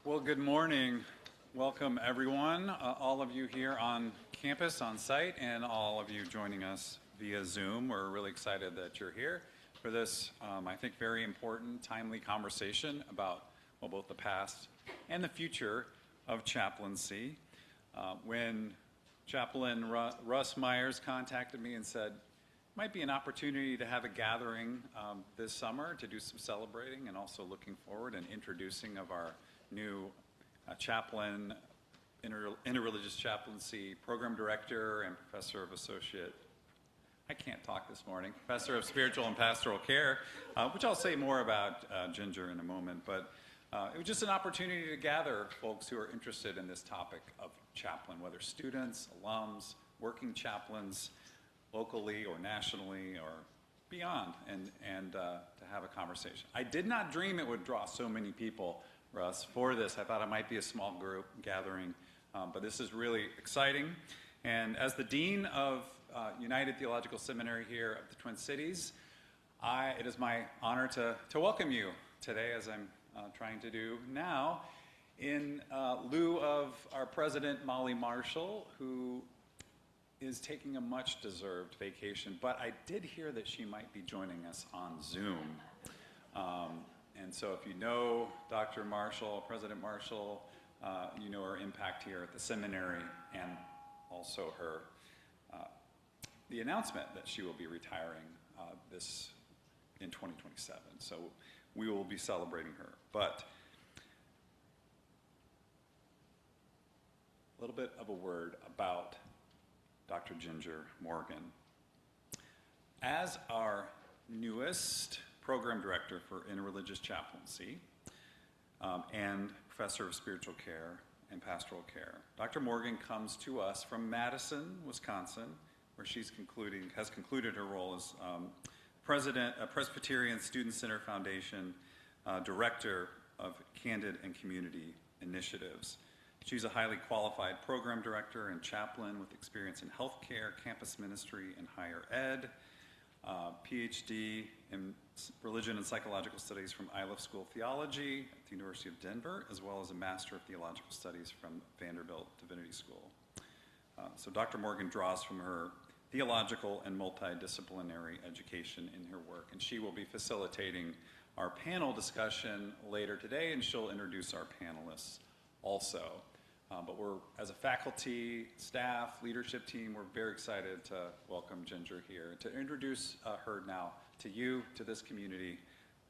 Well, good morning. Welcome, everyone, all of you here on campus, on site, and all of you joining us via Zoom. We're really excited that you're here for this, I think, very important, timely conversation about, well, both the past and the future of chaplaincy. When Chaplain Russ Myers contacted me and said, might be an opportunity to have a gathering this summer to do some celebrating and also looking forward and introducing of our new chaplain, Interreligious Chaplaincy Program Director and Professor of I can't talk this morning, Professor of Spiritual and Pastoral Care, which I'll say more about Ginger in a moment, but it was just an opportunity to gather folks who are interested in this topic of chaplain, whether students, alums, working chaplains, locally or nationally or beyond, and to have a conversation. I did not dream it would draw so many people, Russ, for this. I thought it might be a small group gathering, but this is really exciting. And as the Dean of United Theological Seminary here of the Twin Cities, it is my honor to welcome you today, as I'm trying to do now, in lieu of our president, Molly Marshall, who is taking a much-deserved vacation, but I did hear that she might be joining us on Zoom. And so if you know Dr. Marshall, President Marshall, you know her impact here at the seminary and also her, the announcement that she will be retiring this in 2027. So we will be celebrating her. But a little bit of a word about Dr. Ginger Morgan. As our newest program director for Interreligious Chaplaincy and professor of spiritual care and pastoral care, Dr. Morgan comes to us from Madison, Wisconsin, where has concluded her role as president of Presbyterian Student Center Foundation, director of Candid and Community Initiatives. She's a highly qualified program director and chaplain with experience in healthcare, campus ministry, and higher ed, PhD in religion and psychological studies from Iliff School of Theology at the University of Denver, as well as a Master of Theological Studies from Vanderbilt Divinity School. So Dr. Morgan draws from her theological and multidisciplinary education in her work, and she will be facilitating our panel discussion later today, and she'll introduce our panelists also. But we're, as a faculty, staff, leadership team, we're very excited to welcome Ginger here, to introduce her now to you, to this community,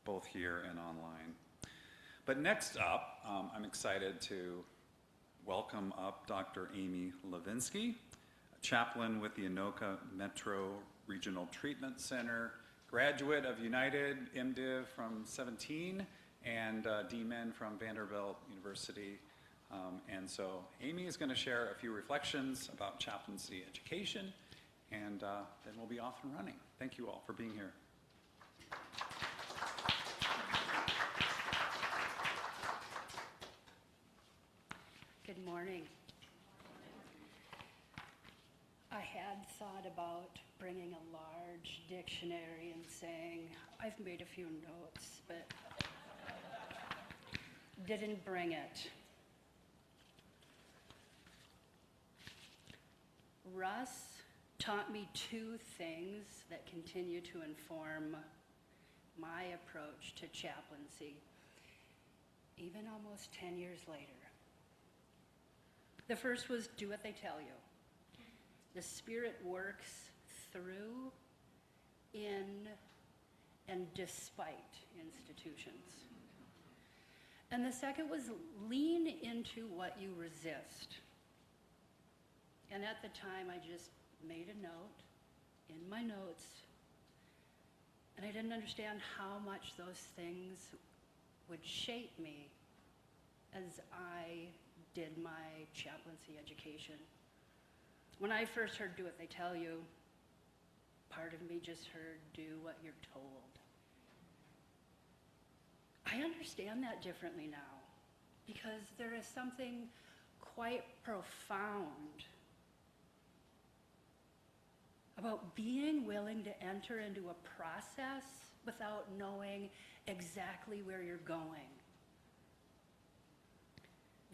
both here and online. But next up, I'm excited to welcome up Dr. Amy Levinski, a chaplain with the Anoka Metro Regional Treatment Center, graduate of United, MDiv from 17, and DMin from Vanderbilt University. And so Amy is going to share a few reflections about chaplaincy education, and then we'll be off and running. Thank you all for being here. Good morning. I had thought about bringing a large dictionary and saying, I've made a few notes, but didn't bring it. Russ taught me two things that continue to inform my approach to chaplaincy, even almost 10 years later. The first was do what they tell you. The Spirit works through, in, and despite institutions. And the second was lean into what you resist. And at the time, I just made a note in my notes, and I didn't understand how much those things would shape me as I did my chaplaincy education. When I first heard do what they tell you, part of me just heard do what you're told. I understand that differently now, because there is something quite profound about being willing to enter into a process without knowing exactly where you're going.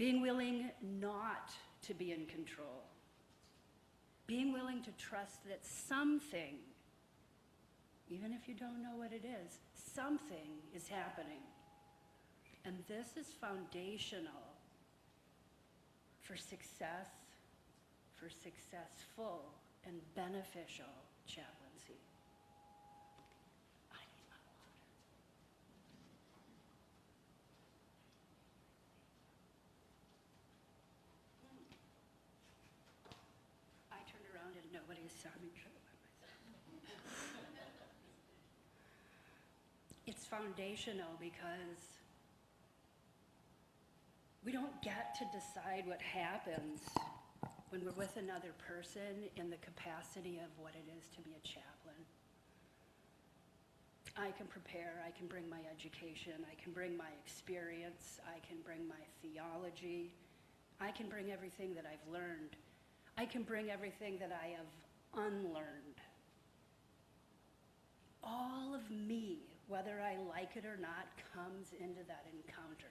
being willing not to be in control, being willing to trust that something, even if you don't know what it is, something is happening. And this is foundational for success, for successful and beneficial chaplaincy. I need my water. I turned around and nobody saw me go by myself. It's foundational because we don't get to decide what happens when we're with another person in the capacity of what it is to be a chaplain. I can prepare, I can bring my education, I can bring my experience, I can bring my theology, I can bring everything that I've learned. I can bring everything that I have unlearned. All of me, whether I like it or not, comes into that encounter.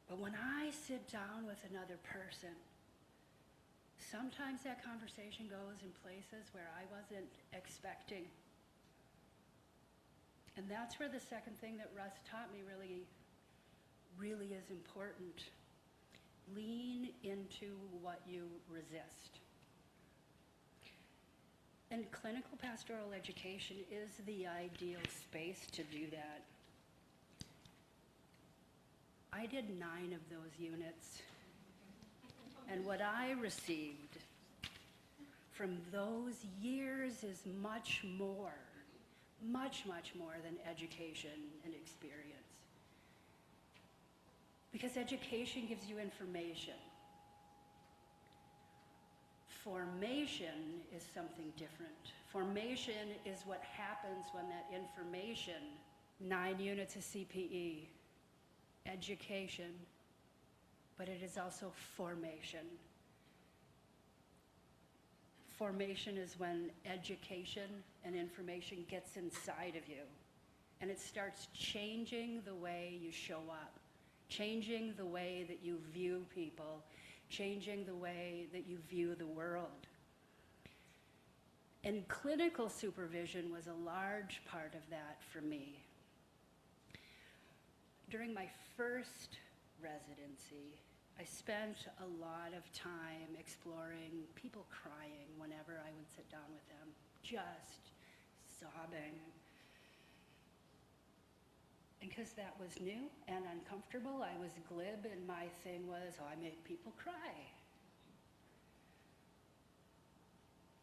But when I sit down with another person, sometimes that conversation goes in places where I wasn't expecting. And that's where the second thing that Russ taught me really is important. Lean into what you resist. And clinical pastoral education is the ideal space to do that. I did 9 of those units, and what I received from those years is much more than education and experience. Because education gives you information. Formation is something different. Formation is what happens when that information, 9 units of CPE, education, but it is also formation. Formation is when education and information gets inside of you, and it starts changing the way you show up, changing the way that you view people, changing the way that you view the world. And clinical supervision was a large part of that for me. During my first residency, I spent a lot of time exploring people crying whenever I would sit down with them, just sobbing. And because that was new and uncomfortable, I was glib, and my thing was, oh, I make people cry.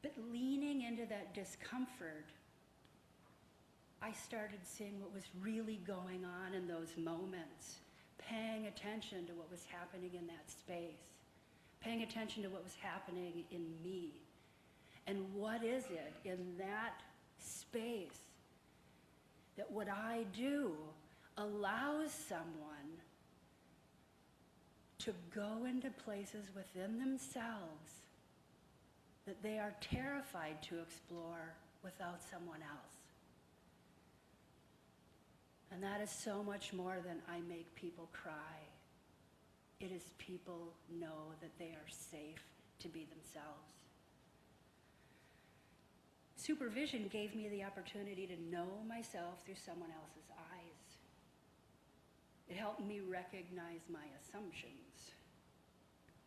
But leaning into that discomfort, I started seeing what was really going on in those moments, paying attention to what was happening in that space, paying attention to what was happening in me. And what is it in that space that what I do allows someone to go into places within themselves that they are terrified to explore without someone else. And that is so much more than I make people cry. It is people know that they are safe to be themselves. Supervision gave me the opportunity to know myself through someone else's eyes. It helped me recognize my assumptions.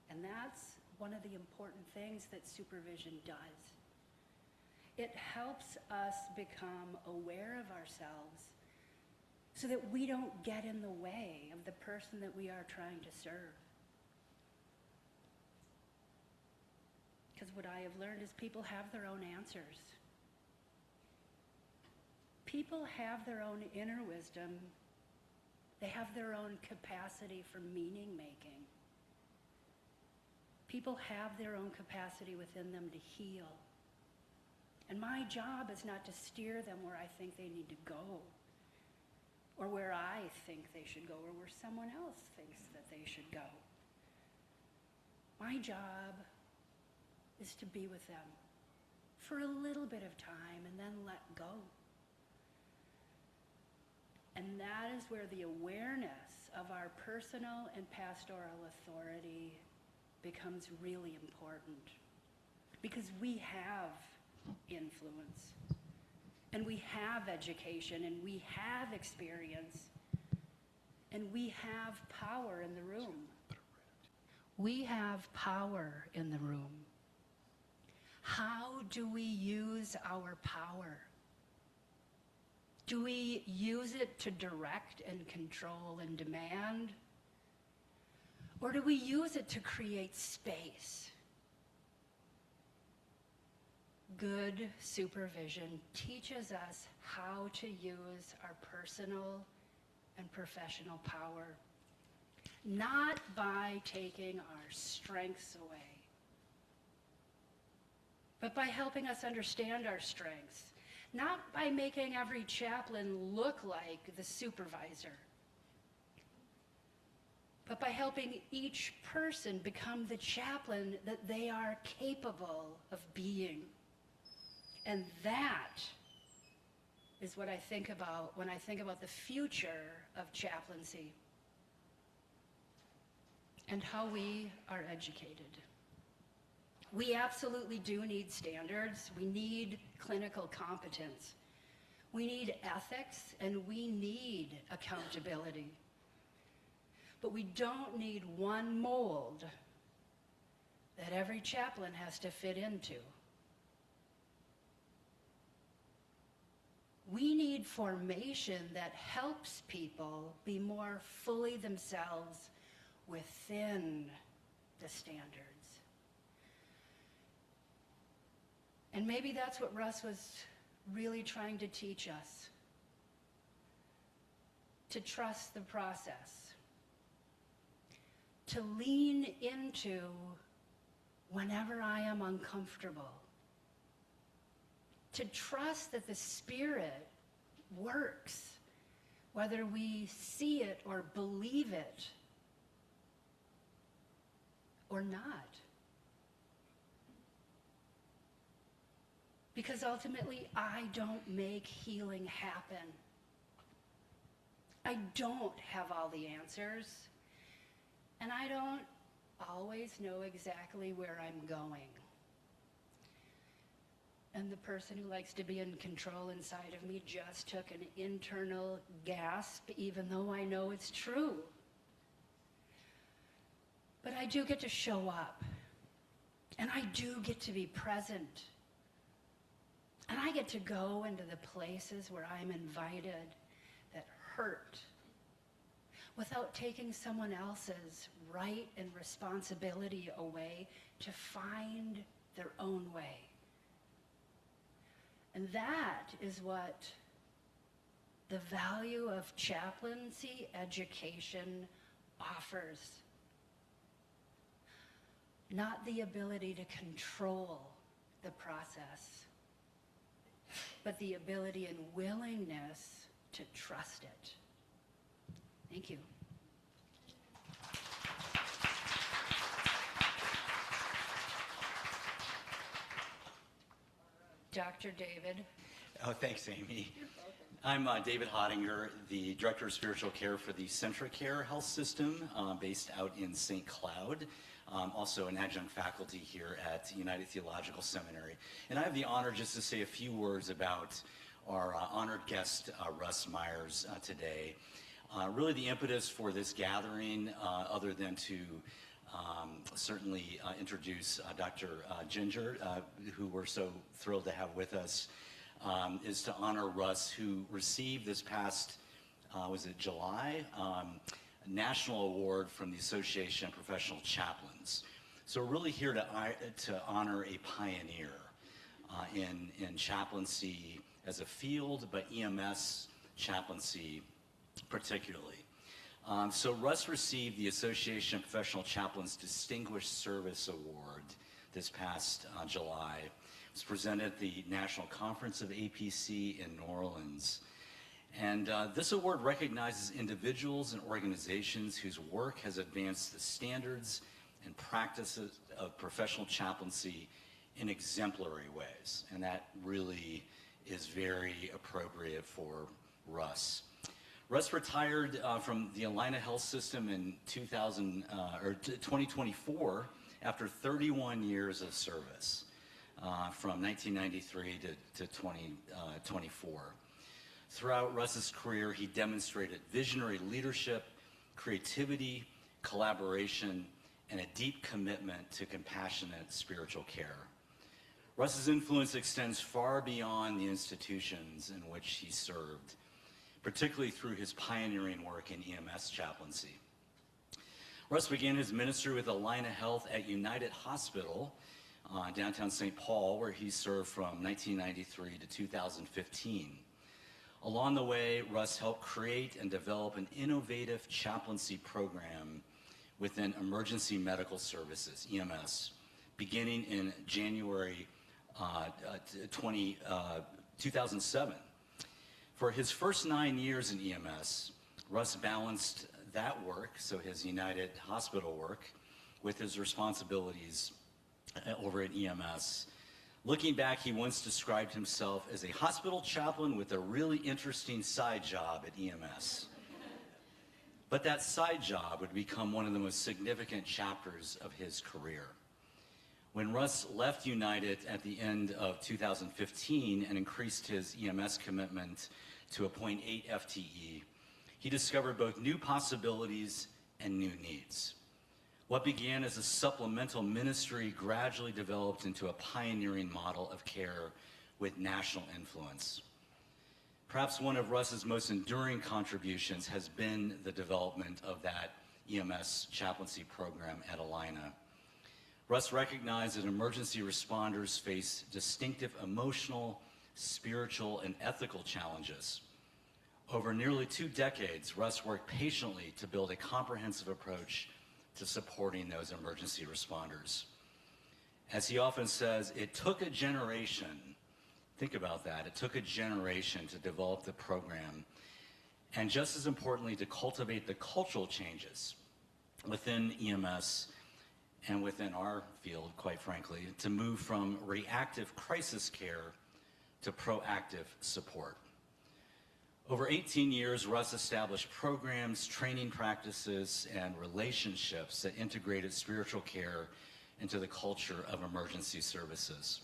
And that's one of the important things that supervision does. It helps us become aware of ourselves so that we don't get in the way of the person that we are trying to serve. Because what I have learned is people have their own answers. People have their own inner wisdom. They have their own capacity for meaning making. People have their own capacity within them to heal. And my job is not to steer them where I think they need to go, or where I think they should go, or where someone else thinks that they should go. My job is to be with them for a little bit of time and then let go. And that is where the awareness of our personal and pastoral authority becomes really important. Because we have influence, and we have education, and we have experience, and we have power in the room. We have power in the room. How do we use our power? Do we use it to direct and control and demand? Or do we use it to create space? Good supervision teaches us how to use our personal and professional power, not by taking our strengths away, but by helping us understand our strengths, not by making every chaplain look like the supervisor, but by helping each person become the chaplain that they are capable of being. And that is what I think about when I think about the future of chaplaincy and how we are educated. We absolutely do need standards. We need clinical competence. We need ethics, and we need accountability. But we don't need one mold that every chaplain has to fit into. We need formation that helps people be more fully themselves within the standards. And maybe that's what Russ was really trying to teach us. To trust the process. To lean into whenever I am uncomfortable. To trust that the Spirit works, whether we see it or believe it or not. Because ultimately, I don't make healing happen. I don't have all the answers, and I don't always know exactly where I'm going. And the person who likes to be in control inside of me just took an internal gasp, even though I know it's true. But I do get to show up, and I do get to be present. And I get to go into the places where I'm invited that hurt without taking someone else's right and responsibility away to find their own way. And that is what the value of chaplaincy education offers. Not the ability to control the process, but the ability and willingness to trust it. Thank you. Dr. David. Oh, thanks, Amy. I'm David Hottinger, the Director of Spiritual Care for the CentraCare Health System, based out in St. Cloud. Also an adjunct faculty here at United Theological Seminary. And I have the honor just to say a few words about our honored guest, Russ Myers, today. Really the impetus for this gathering, other than to certainly introduce Dr. Ginger, who we're so thrilled to have with us, is to honor Russ, who received this past, was it July? National award from the Association of Professional Chaplains. So we're really here to honor a pioneer in chaplaincy as a field, but EMS chaplaincy particularly. So Russ received the Association of Professional Chaplains Distinguished Service Award this past July. It was presented at the National Conference of APC in New Orleans. And this award recognizes individuals and organizations whose work has advanced the standards and practices of professional chaplaincy in exemplary ways. And that really is very appropriate for Russ. Russ retired from the Allina Health System in 2024 after 31 years of service, from 1993 to 2024. Throughout Russ's career, he demonstrated visionary leadership, creativity, collaboration, and a deep commitment to compassionate spiritual care. Russ's influence extends far beyond the institutions in which he served, particularly through his pioneering work in EMS chaplaincy. Russ began his ministry with Allina Health at United Hospital, downtown St. Paul, where he served from 1993 to 2015. Along the way, Russ helped create and develop an innovative chaplaincy program within emergency medical services, EMS, beginning in January 2007. For his first 9 years in EMS, Russ balanced that work, so his United Hospital work, with his responsibilities over at EMS. Looking back, he once described himself as a hospital chaplain with a really interesting side job at EMS. But that side job would become one of the most significant chapters of his career. When Russ left United at the end of 2015 and increased his EMS commitment to a 0.8 FTE, he discovered both new possibilities and new needs. What began as a supplemental ministry gradually developed into a pioneering model of care with national influence. Perhaps one of Russ's most enduring contributions has been the development of that EMS chaplaincy program at Allina. Russ recognized that emergency responders face distinctive emotional, spiritual, and ethical challenges. Over nearly 2 decades, Russ worked patiently to build a comprehensive approach to supporting those emergency responders. As he often says, it took a generation, think about that, it took a generation to develop the program, and just as importantly, to cultivate the cultural changes within EMS and within our field, quite frankly, to move from reactive crisis care to proactive support. Over 18 years, Russ established programs, training practices, and relationships that integrated spiritual care into the culture of emergency services.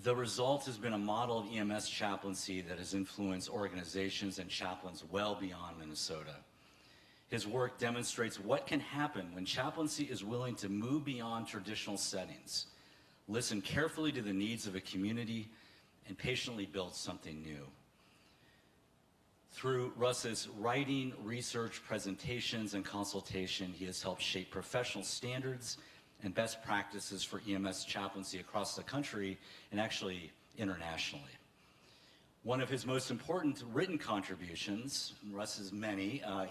The result has been a model of EMS chaplaincy that has influenced organizations and chaplains well beyond Minnesota. His work demonstrates what can happen when chaplaincy is willing to move beyond traditional settings, listen carefully to the needs of a community, and patiently build something new. Through Russ's writing, research, presentations, and consultation, he has helped shape professional standards and best practices for EMS chaplaincy across the country and actually internationally. One of his most important written contributions, Russ has many, I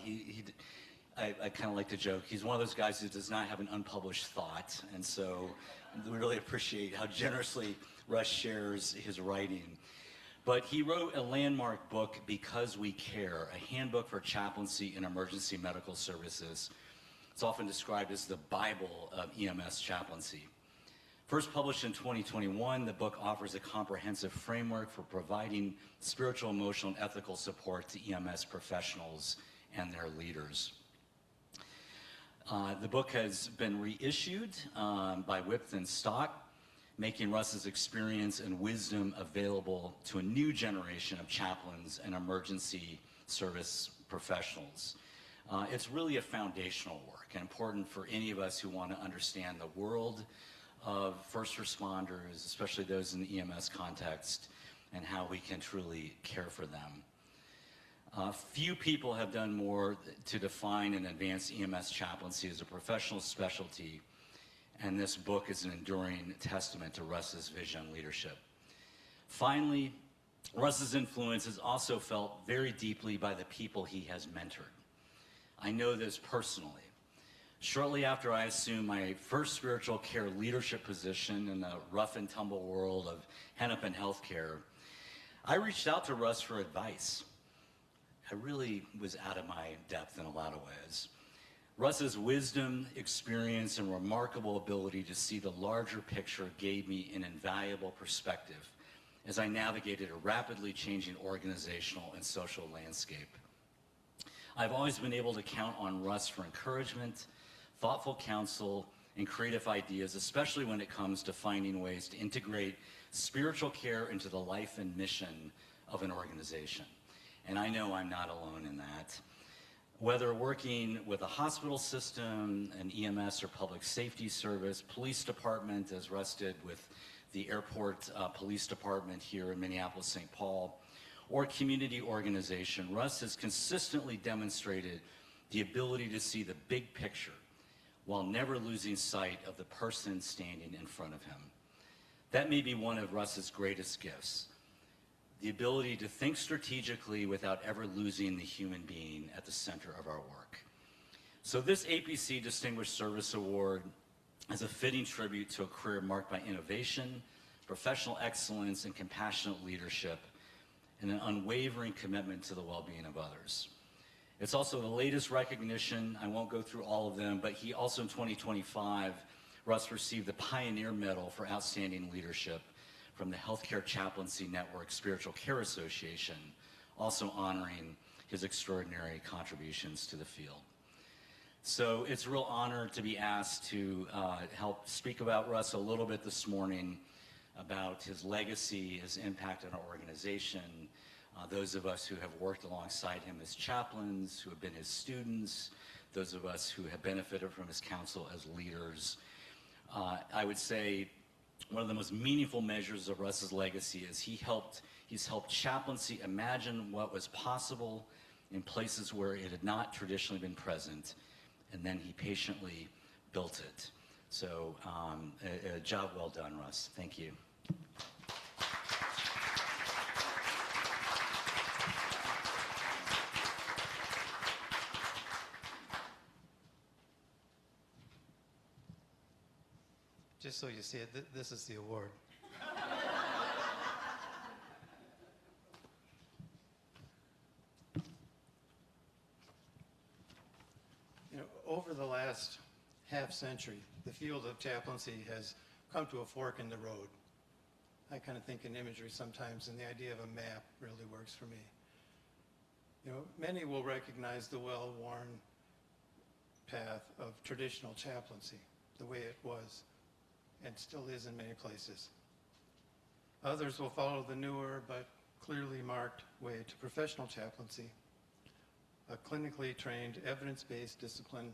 kind of like to joke, he's one of those guys who does not have an unpublished thought, and so we really appreciate how generously Russ shares his writing. But he wrote a landmark book, Because We Care, a handbook for chaplaincy in emergency medical services. It's often described as the Bible of EMS chaplaincy. First published in 2021, the book offers a comprehensive framework for providing spiritual, emotional, and ethical support to EMS professionals and their leaders. The book has been reissued by Wipf and Stock, making Russ's experience and wisdom available to a new generation of chaplains and emergency service professionals. It's really a foundational work and important for any of us who want to understand the world of first responders, especially those in the EMS context, and how we can truly care for them. Few people have done more to define and advance EMS chaplaincy as a professional specialty, and this book is an enduring testament to Russ's vision and leadership. Finally, Russ's influence is also felt very deeply by the people he has mentored. I know this personally. Shortly after I assumed my first spiritual care leadership position in the rough and tumble world of Hennepin healthcare, I reached out to Russ for advice. I really was out of my depth in a lot of ways. Russ's wisdom, experience, and remarkable ability to see the larger picture gave me an invaluable perspective as I navigated a rapidly changing organizational and social landscape. I've always been able to count on Russ for encouragement, thoughtful counsel, and creative ideas, especially when it comes to finding ways to integrate spiritual care into the life and mission of an organization. And I know I'm not alone in that. Whether working with a hospital system, an EMS or public safety service, police department, as Russ did with the airport police department here in Minneapolis, St. Paul, or community organization, Russ has consistently demonstrated the ability to see the big picture while never losing sight of the person standing in front of him. That may be one of Russ's greatest gifts, the ability to think strategically without ever losing the human being at the center of our work. So this APC Distinguished Service Award is a fitting tribute to a career marked by innovation, professional excellence, and compassionate leadership, and an unwavering commitment to the well-being of others. It's also the latest recognition. I won't go through all of them, but he also in 2025, Russ received the Pioneer Medal for Outstanding Leadership from the Healthcare Chaplaincy Network Spiritual Care Association, also honoring his extraordinary contributions to the field. So it's a real honor to be asked to help speak about Russ a little bit this morning, about his legacy, his impact on our organization, those of us who have worked alongside him as chaplains, who have been his students, those of us who have benefited from his counsel as leaders. I would say one of the most meaningful measures of Russ's legacy is he's helped chaplaincy imagine what was possible in places where it had not traditionally been present, and then he patiently built it. So a job well done, Russ. Thank you. Just so you see it, this is the award. You know, over the last half century, the field of chaplaincy has come to a fork in the road. I kind of think in imagery sometimes, and the idea of a map really works for me. You know, many will recognize the well-worn path of traditional chaplaincy, the way it was and still is in many places. Others will follow the newer but clearly marked way to professional chaplaincy, a clinically trained, evidence-based discipline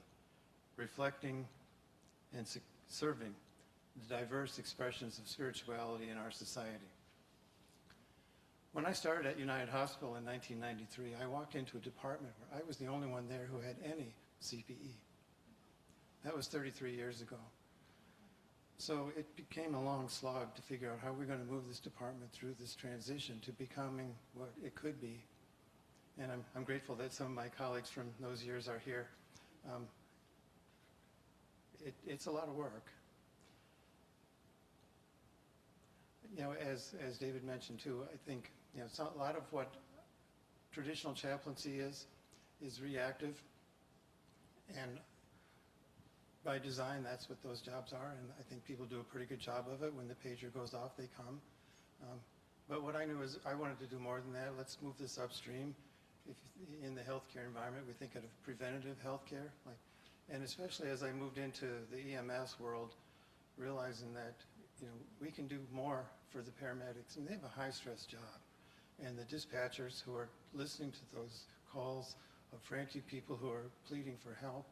reflecting and serving the diverse expressions of spirituality in our society. When I started at United Hospital in 1993, I walked into a department where I was the only one there who had any CPE. That was 33 years ago. So it became a long slog to figure out how we're going to move this department through this transition to becoming what it could be. And I'm grateful that some of my colleagues from those years are here. It's a lot of work. You know, as David mentioned too, I think, you know, a lot of what traditional chaplaincy is reactive, and by design, that's what those jobs are, and I think people do a pretty good job of it. When the pager goes off, they come. But what I knew is I wanted to do more than that. Let's move this upstream. If in the healthcare environment, we think of preventative healthcare, and especially as I moved into the EMS world, realizing that, you know, we can do more for the paramedics. I mean, they have a high-stress job, and the dispatchers who are listening to those calls of frantic people who are pleading for help.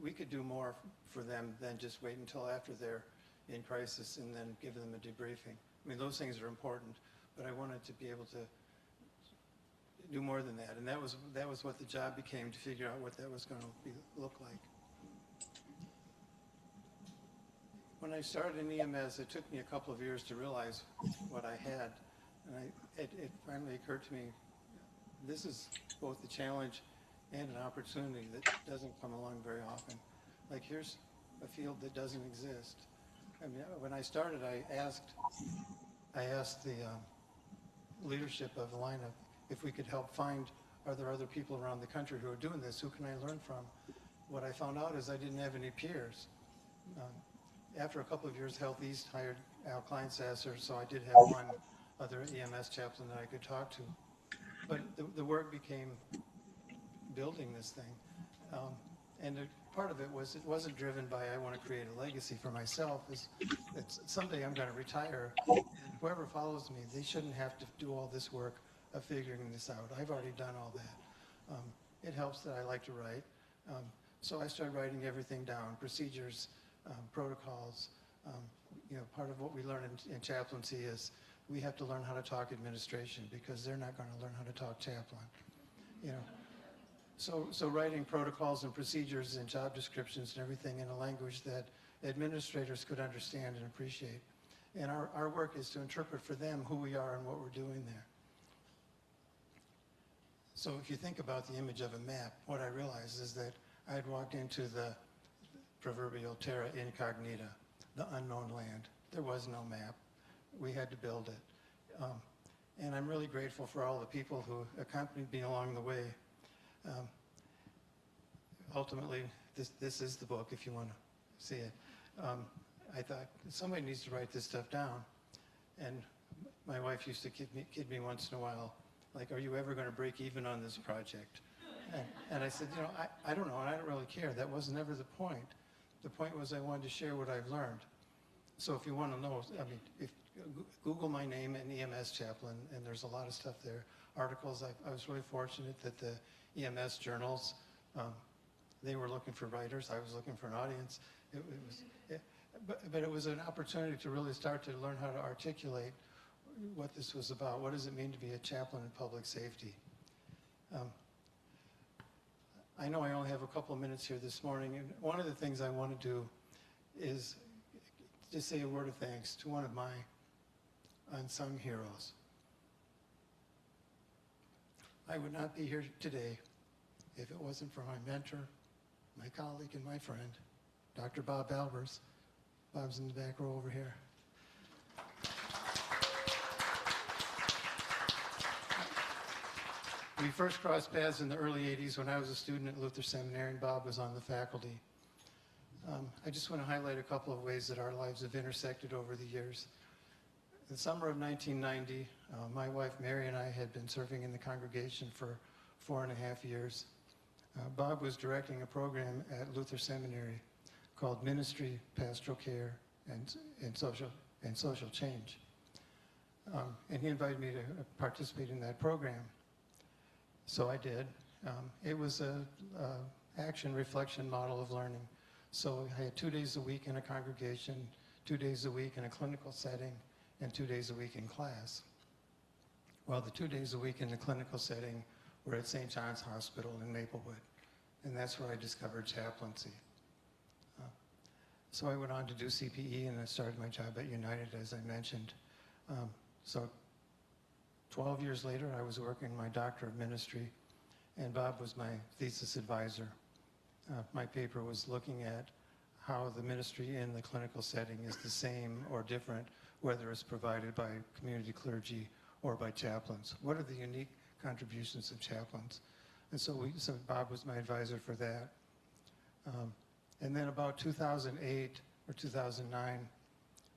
We could do more for them than just wait until after they're in crisis and then give them a debriefing. I mean, those things are important, but I wanted to be able to do more than that, and that was what the job became, to figure out what that was going to look like. When I started in EMS, it took me a couple of years to realize what I had, and it finally occurred to me, this is both a challenge and an opportunity that doesn't come along very often. Like, here's a field that doesn't exist. I mean, when I started, I asked the leadership of the lineup if we could help find, are there other people around the country who are doing this? Who can I learn from? What I found out is I didn't have any peers. After a couple of years, Health East hired Al Kleinsasser, so I did have one other EMS chaplain that I could talk to. But the work became building this thing. And part of it wasn't driven by I want to create a legacy for myself. It's someday I'm going to retire, and whoever follows me, they shouldn't have to do all this work of figuring this out. I've already done all that. It helps that I like to write. So I started writing everything down, procedures, protocols. Part of what we learn in chaplaincy is we have to learn how to talk administration because they're not going to learn how to talk chaplain. So writing protocols and procedures and job descriptions and everything in a language that administrators could understand and appreciate. And our work is to interpret for them who we are and what we're doing there. So if you think about the image of a map, what I realized is that I had walked into the proverbial terra incognita, the unknown land. There was no map. We had to build it. And I'm really grateful for all the people who accompanied me along the way. Ultimately, this is the book, if you want to see it. I thought, somebody needs to write this stuff down. And my wife used to kid me once in a while, like, are you ever going to break even on this project? And I said, I don't know, and I don't really care. That was never the point. The point was I wanted to share what I've learned. So if you want to know, if Google my name and EMS chaplain, and there's a lot of stuff there. Articles, I was really fortunate that the EMS journals, they were looking for writers. I was looking for an audience. But it was an opportunity to really start to learn how to articulate what this was about. What does it mean to be a chaplain in public safety? I know I only have a couple of minutes here this morning, and one of the things I want to do is just say a word of thanks to one of my unsung heroes. I would not be here today if it wasn't for my mentor, my colleague, and my friend, Dr. Bob Albers. Bob's in the back row over here. We first crossed paths in the early 80s when I was a student at Luther Seminary and Bob was on the faculty. I just want to highlight a couple of ways that our lives have intersected over the years. In the summer of 1990, my wife Mary and I had been serving in the congregation for 4.5 years. Bob was directing a program at Luther Seminary called Ministry, Pastoral Care, and Social Change. And he invited me to participate in that program. So I did. It was an action reflection model of learning. So I had 2 days a week in a congregation, 2 days a week in a clinical setting, and 2 days a week in class. Well, the 2 days a week in the clinical setting were at St. John's Hospital in Maplewood, and that's where I discovered chaplaincy. So I went on to do CPE, and I started my job at United, as I mentioned. So 12 years later, I was working my Doctor of Ministry, and Bob was my thesis advisor. My paper was looking at how the ministry in the clinical setting is the same or different, whether it's provided by community clergy or by chaplains. What are the unique contributions of chaplains? And so Bob was my advisor for that. And then about 2008 or 2009,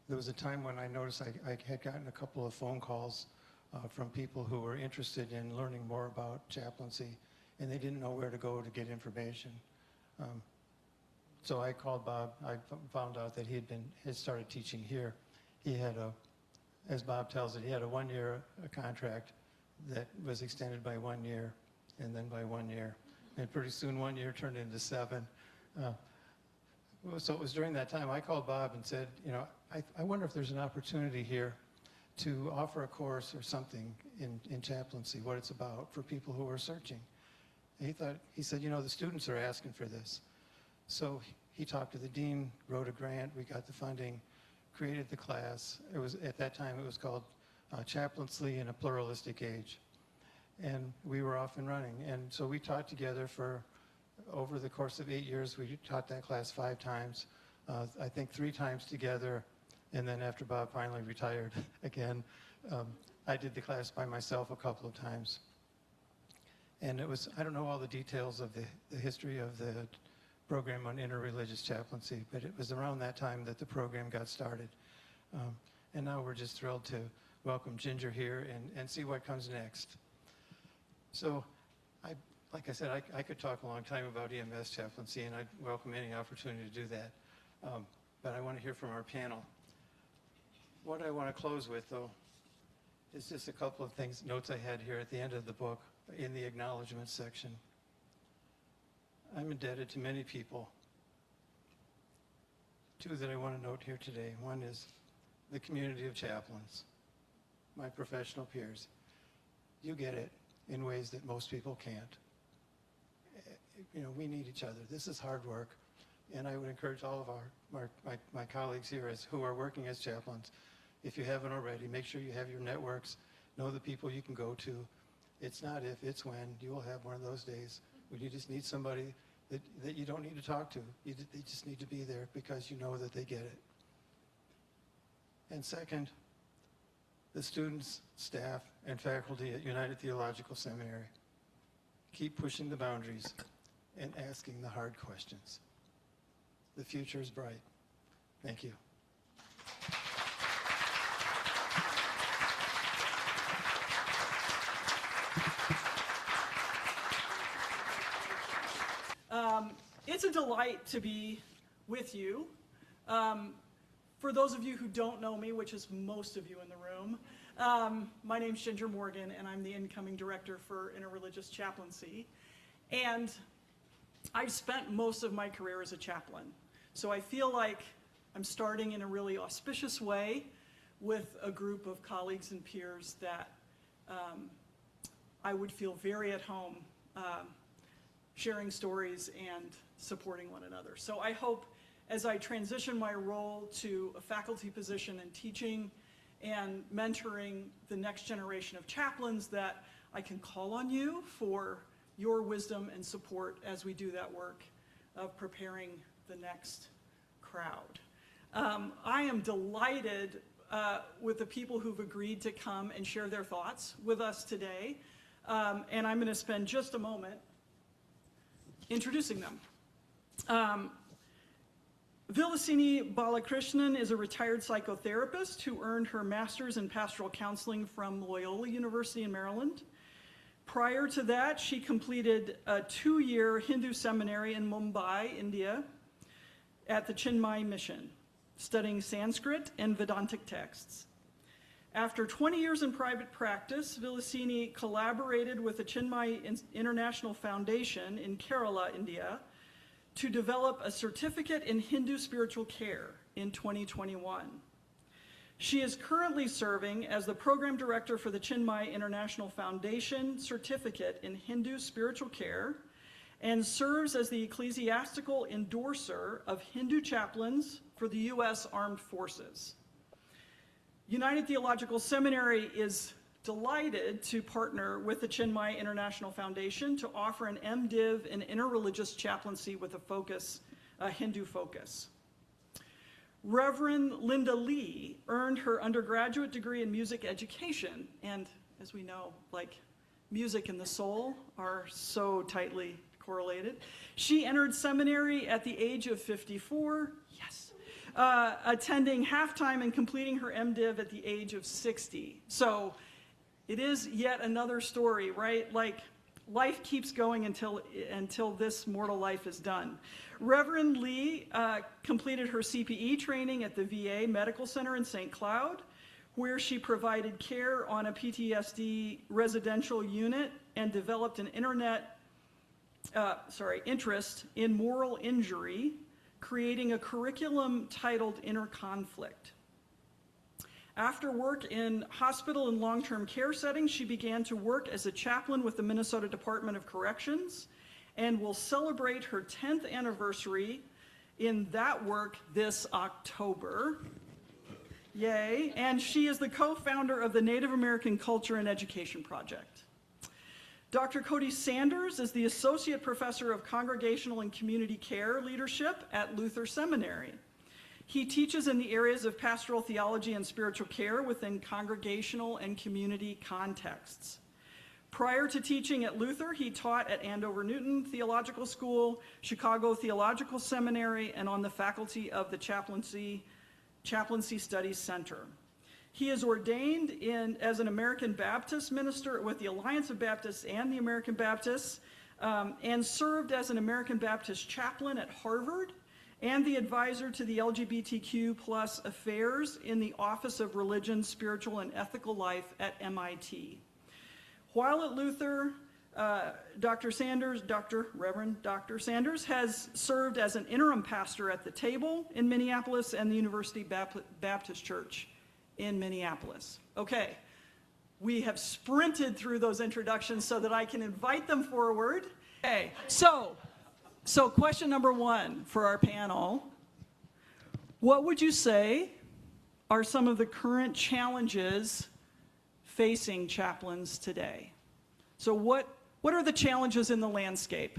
there was a time when I noticed I had gotten a couple of phone calls from people who were interested in learning more about chaplaincy, and they didn't know where to go to get information. So I called Bob. I found out that he had started teaching here. He had as Bob tells it, he had a 1-year contract that was extended by 1 year and then by 1 year. And pretty soon 1 year turned into 7. So it was during that time I called Bob and said, I wonder if there's an opportunity here to offer a course or something in chaplaincy, what it's about for people who are searching. And he said, the students are asking for this. So he talked to the dean, wrote a grant, we got the funding, created the class. At that time it was called Chaplaincy in a Pluralistic Age. And we were off and running. And so we taught together over the course of 8 years. We taught that class 5 times, I think 3 times together. And then after Bob finally retired again, I did the class by myself a couple of times. And I don't know all the details of the history of the program on interreligious chaplaincy, but it was around that time that the program got started. And now we're just thrilled to welcome Ginger here and see what comes next. So, like I said, I could talk a long time about EMS chaplaincy, and I'd welcome any opportunity to do that. But I want to hear from our panel. What I want to close with, though, is just a couple of things, notes I had here at the end of the book in the acknowledgement section. I'm indebted to many people. Two that I want to note here today. One is the community of chaplains, my professional peers. You get it in ways that most people can't. You know, we need each other. This is hard work, and I would encourage all of my colleagues here who are working as chaplains, if you haven't already, make sure you have your networks, know the people you can go to. It's not if, it's when. You will have one of those days when you just need somebody that you don't need to talk to. They just need to be there because you know that they get it. And second, the students, staff, and faculty at United Theological Seminary. Keep pushing the boundaries and asking the hard questions. The future is bright. Thank you. It's a delight to be with you. For those of you who don't know me, which is most of you in the room, my name's Ginger Morgan, and I'm the incoming director for Interreligious Chaplaincy. And I've spent most of my career as a chaplain. So I feel like I'm starting in a really auspicious way with a group of colleagues and peers that I would feel very at home sharing stories and supporting one another. So I hope as I transition my role to a faculty position in teaching and mentoring the next generation of chaplains that I can call on you for your wisdom and support as we do that work of preparing the next crowd. I am delighted with the people who've agreed to come and share their thoughts with us today. And I'm going to spend just a moment introducing them. Vilasini Balakrishnan is a retired psychotherapist who earned her master's in pastoral counseling from Loyola University in Maryland. Prior to that, she completed a 2-year Hindu seminary in Mumbai, India, at the Chinmay Mission, studying Sanskrit and Vedantic texts. After 20 years in private practice, Vilasini collaborated with the Chinmay International Foundation in Kerala, India, to develop a certificate in Hindu spiritual care in 2021. She is currently serving as the program director for the Chinmay International Foundation Certificate in Hindu Spiritual Care and serves as the ecclesiastical endorser of Hindu chaplains for the U.S. Armed Forces. United Theological Seminary is delighted to partner with the Chinmay International Foundation to offer an MDiv in interreligious chaplaincy with a Hindu focus. Reverend Linda Lee earned her undergraduate degree in music education, and as we know, like music and the soul are so tightly correlated. She entered seminary at the age of 54, yes, attending half-time and completing her MDiv at the age of 60. So it is yet another story, right? Like life keeps going until this mortal life is done. Reverend Lee completed her CPE training at the VA Medical Center in St. Cloud, where she provided care on a PTSD residential unit and developed an interest in moral injury, creating a curriculum titled Inner Conflict. After work in hospital and long-term care settings, she began to work as a chaplain with the Minnesota Department of Corrections and will celebrate her 10th anniversary in that work this October. Yay. And she is the co-founder of the Native American Culture and Education Project. Dr. Cody Sanders is the Associate Professor of Congregational and Community Care Leadership at Luther Seminary. He teaches in the areas of pastoral theology and spiritual care within congregational and community contexts. Prior to teaching at Luther, he taught at Andover Newton Theological School, Chicago Theological Seminary, and on the faculty of the Chaplaincy Studies Center. He is ordained as an American Baptist minister with the Alliance of Baptists and the American Baptists, and served as an American Baptist chaplain at Harvard and the advisor to the LGBTQ plus affairs in the Office of Religion, Spiritual, and Ethical Life at MIT. While at Luther, Reverend Dr. Sanders has served as an interim pastor at the Table in Minneapolis and the University Baptist Church in Minneapolis. Okay, we have sprinted through those introductions so that I can invite them forward. Okay, so question number one for our panel. What would you say are some of the current challenges facing chaplains today? So what are the challenges in the landscape?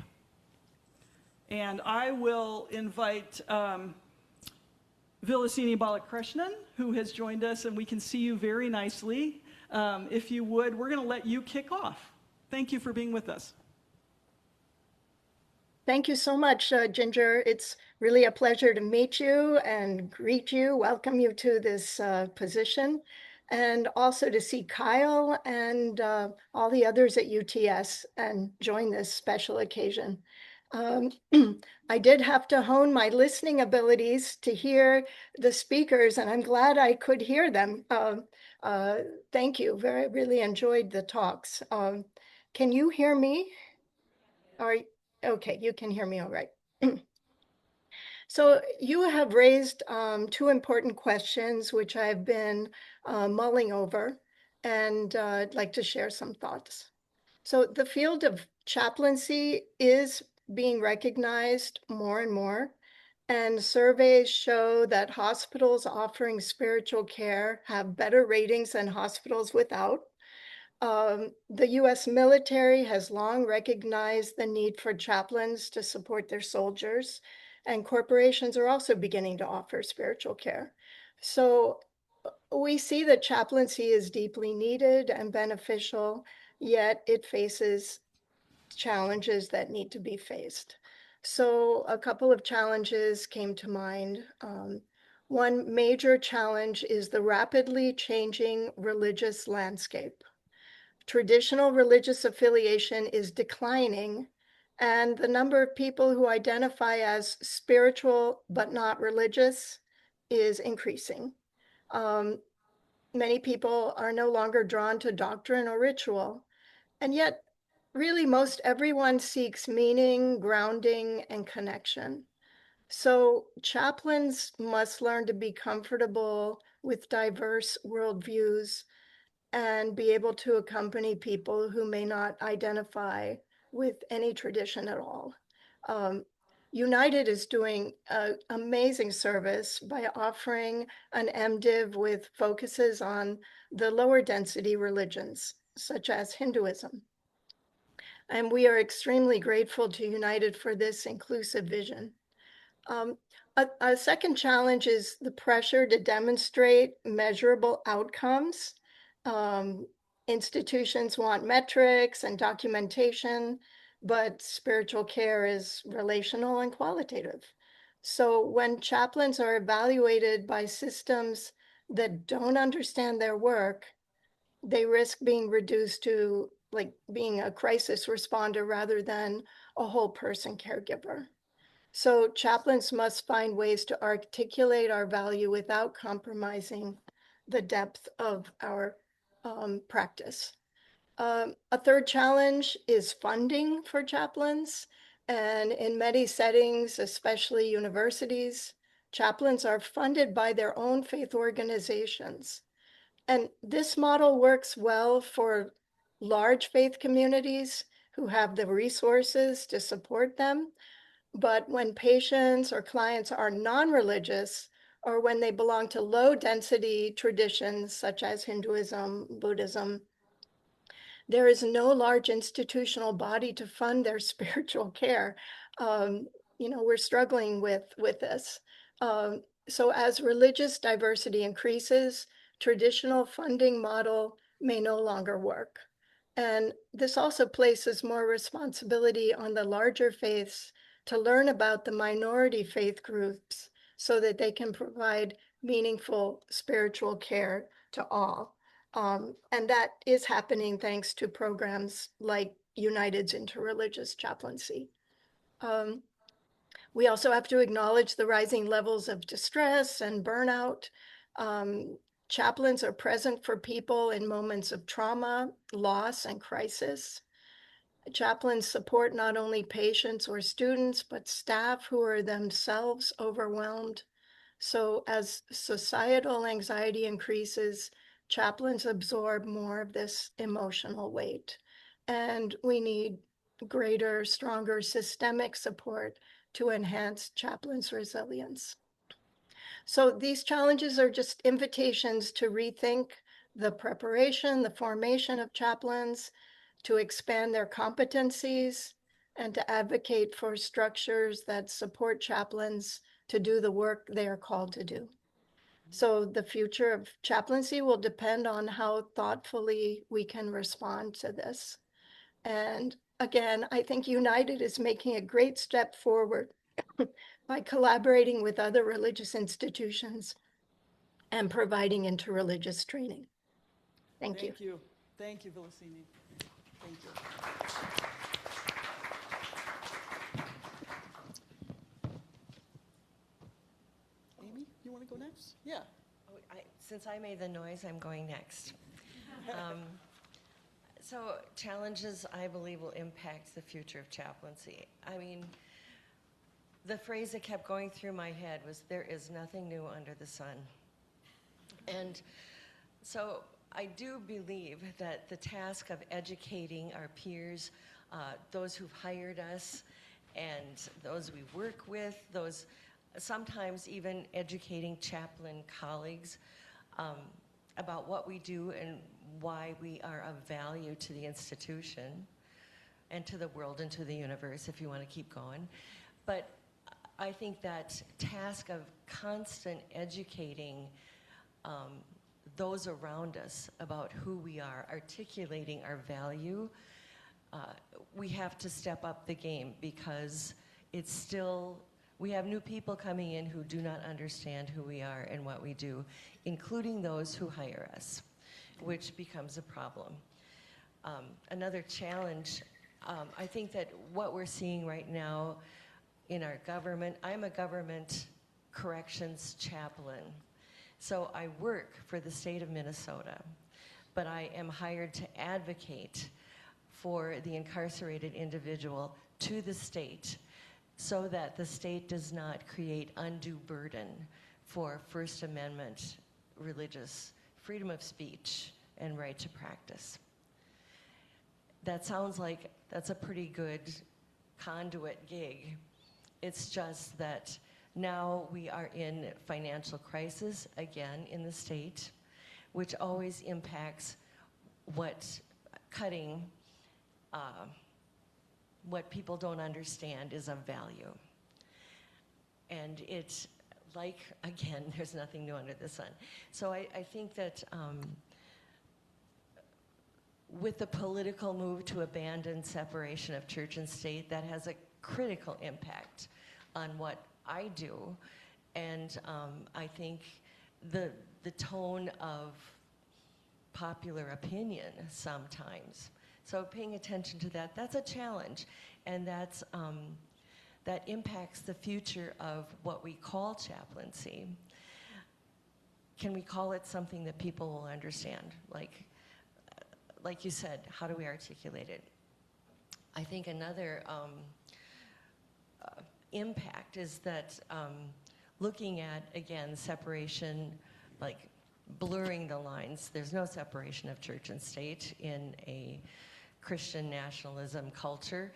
And I will invite Vilasini Balakrishnan, who has joined us, and we can see you very nicely. If you would, we're going to let you kick off. Thank you for being with us. Thank you so much, Ginger. It's really a pleasure to meet you and greet you, welcome you to this position, and also to see Kyle and all the others at UTS and join this special occasion. I did have to hone my listening abilities to hear the speakers, and I'm glad I could hear them. Thank you. Really enjoyed the talks. Can you hear me? Okay, you can hear me all right. So you have raised two important questions, which I've been mulling over, and I'd like to share some thoughts. So the field of chaplaincy is being recognized more and more, and surveys show that hospitals offering spiritual care have better ratings than hospitals without. The US military has long recognized the need for chaplains to support their soldiers, and corporations are also beginning to offer spiritual care. So we see that chaplaincy is deeply needed and beneficial, yet it faces challenges that need to be faced. So a couple of challenges came to mind. One major challenge is the rapidly changing religious landscape. Traditional religious affiliation is declining, and the number of people who identify as spiritual but not religious is increasing. Many people are no longer drawn to doctrine or ritual, and yet really most everyone seeks meaning, grounding, and connection. So chaplains must learn to be comfortable with diverse worldviews and be able to accompany people who may not identify with any tradition at all. United is doing an amazing service by offering an MDiv with focuses on the lower density religions, such as Hinduism. And we are extremely grateful to United for this inclusive vision. A second challenge is the pressure to demonstrate measurable outcomes. Institutions want metrics and documentation, but spiritual care is relational and qualitative. So when chaplains are evaluated by systems that don't understand their work, they risk being reduced to like being a crisis responder rather than a whole person caregiver. So chaplains must find ways to articulate our value without compromising the depth of our practice. A third challenge is funding for chaplains. And in many settings, especially universities, chaplains are funded by their own faith organizations. And this model works well for large faith communities who have the resources to support them. But when patients or clients are non-religious, or when they belong to low density traditions such as Hinduism, Buddhism, there is no large institutional body to fund their spiritual care. We're struggling with this. So as religious diversity increases, traditional funding model may no longer work. And this also places more responsibility on the larger faiths to learn about the minority faith groups so that they can provide meaningful spiritual care to all. And that is happening thanks to programs like United's Interreligious Chaplaincy. We also have to acknowledge the rising levels of distress and burnout. Chaplains are present for people in moments of trauma, loss, and crisis. Chaplains support not only patients or students, but staff who are themselves overwhelmed. So as societal anxiety increases, chaplains absorb more of this emotional weight. And we need greater, stronger systemic support to enhance chaplains' resilience. So these challenges are just invitations to rethink the preparation, the formation of chaplains, to expand their competencies, and to advocate for structures that support chaplains to do the work they are called to do. So the future of chaplaincy will depend on how thoughtfully we can respond to this. And again, I think United is making a great step forward by collaborating with other religious institutions and providing interreligious training. Thank you. Thank you. Thank you, Vilasini. Thank you. Amy, you want to go next? Yeah. Oh, since I made the noise, I'm going next. So challenges, I believe, will impact the future of chaplaincy. I mean, the phrase that kept going through my head was, there is nothing new under the sun. And so I do believe that the task of educating our peers, those who've hired us, and those we work with, those sometimes even educating chaplain colleagues about what we do and why we are of value to the institution and to the world and to the universe, if you want to keep going. But I think that task of constant educating those around us about who we are, articulating our value, we have to step up the game, because it's still, we have new people coming in who do not understand who we are and what we do, including those who hire us, which becomes a problem. Another challenge, I think that what we're seeing right now in our government, I'm a government corrections chaplain. So I work for the state of Minnesota, but I am hired to advocate for the incarcerated individual to the state so that the state does not create undue burden for First Amendment religious freedom of speech and right to practice. That sounds like that's a pretty good conduit gig. It's just that now we are in financial crisis again in the state, which always impacts what people don't understand is of value. And it's like, again, there's nothing new under the sun. So I think that with the political move to abandon separation of church and state, that has a critical impact on what I do. And I think the tone of popular opinion sometimes. So paying attention to that, that's a challenge. And that's, that impacts the future of what we call chaplaincy. Can we call it something that people will understand? Like you said, how do we articulate it? I think another impact is that looking at, again, separation, like blurring the lines. There's no separation of church and state in a Christian nationalism culture.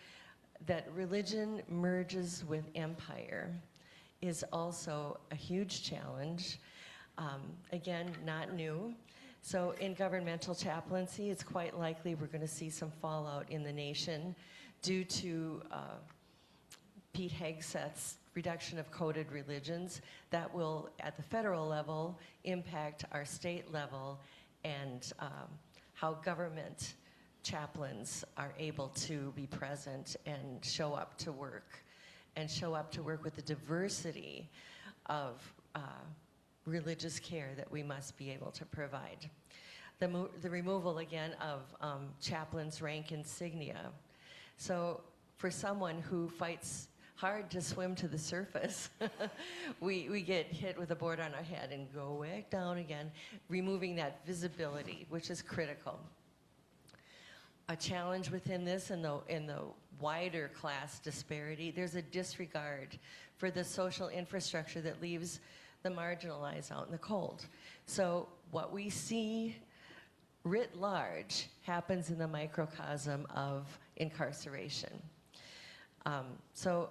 That religion merges with empire is also a huge challenge. Again, not new. So in governmental chaplaincy, it's quite likely we're going to see some fallout in the nation due to Pete Hegseth's reduction of coded religions that will, at the federal level, impact our state level and how government chaplains are able to be present and show up to work, and show up to work with the diversity of religious care that we must be able to provide. The removal, again, of chaplains' rank insignia. So for someone who fights hard to swim to the surface, we get hit with a board on our head and go back down again, removing that visibility, which is critical. A challenge within this, in the wider class disparity, there's a disregard for the social infrastructure that leaves the marginalized out in the cold. So what we see writ large happens in the microcosm of incarceration. So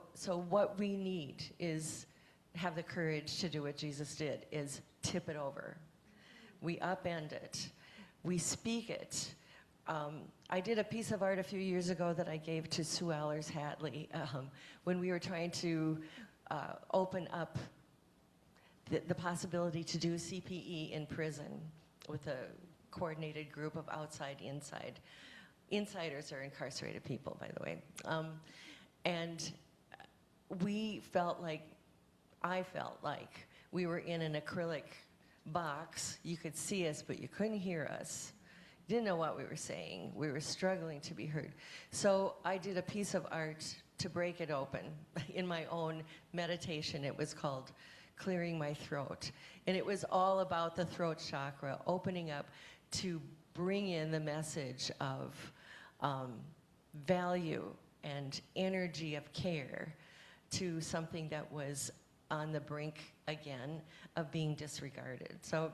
what we need is have the courage to do what Jesus did, is tip it over. We upend it. We speak it. I did a piece of art a few years ago that I gave to Sue Allers-Hatley when we were trying to open up the possibility to do CPE in prison with a coordinated group of outside, inside. Insiders are incarcerated people, by the way. And I felt like we were in an acrylic box. You could see us, but you couldn't hear us. You didn't know what we were saying. We were struggling to be heard. So I did a piece of art to break it open in my own meditation. It was called Clearing My Throat. And it was all about the throat chakra, opening up to bring in the message of value and energy of care to something that was on the brink, again, of being disregarded. So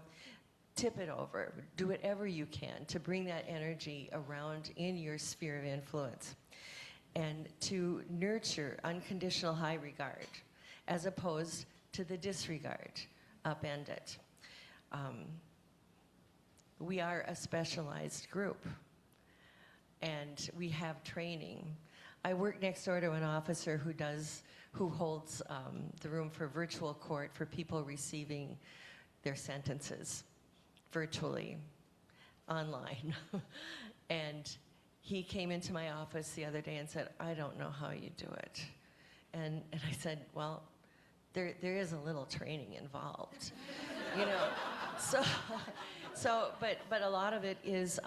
tip it over. Do whatever you can to bring that energy around in your sphere of influence and to nurture unconditional high regard as opposed to the disregard, upend it. We are a specialized group and we have training. I work next door to an officer who holds the room for virtual court for people receiving their sentences virtually, online. And he came into my office the other day and said, "I don't know how you do it." And I said, "Well, there is a little training involved." You know, but a lot of it is,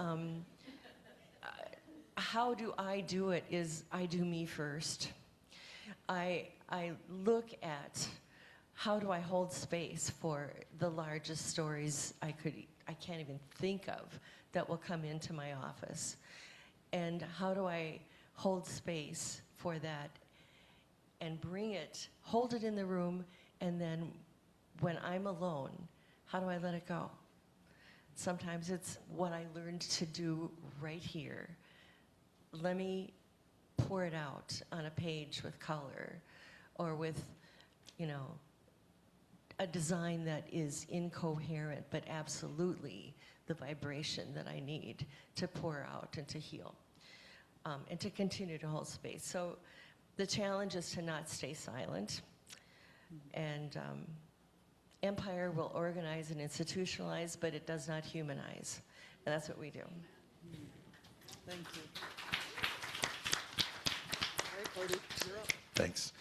how do I do it is I do me first. I look at how do I hold space for the largest stories I can't even think of that will come into my office. And how do I hold space for that and hold it in the room, and then when I'm alone, how do I let it go? Sometimes it's what I learned to do right here. Let me pour it out on a page with color or with, a design that is incoherent, but absolutely the vibration that I need to pour out and to heal, and to continue to hold space. So the challenge is to not stay silent. And empire will organize and institutionalize, but it does not humanize. And that's what we do. Thank you. All right, Cody, you're up. Thanks.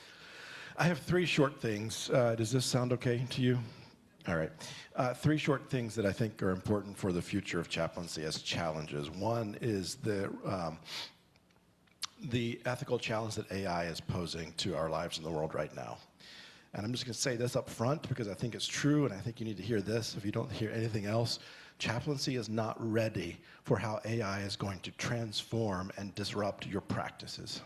I have three short things. Does this sound okay to you? All right. Three short things that I think are important for the future of chaplaincy as challenges. One is the ethical challenge that AI is posing to our lives in the world right now. And I'm just going to say this up front because I think it's true, and I think you need to hear this if you don't hear anything else. Chaplaincy is not ready for how AI is going to transform and disrupt your practices.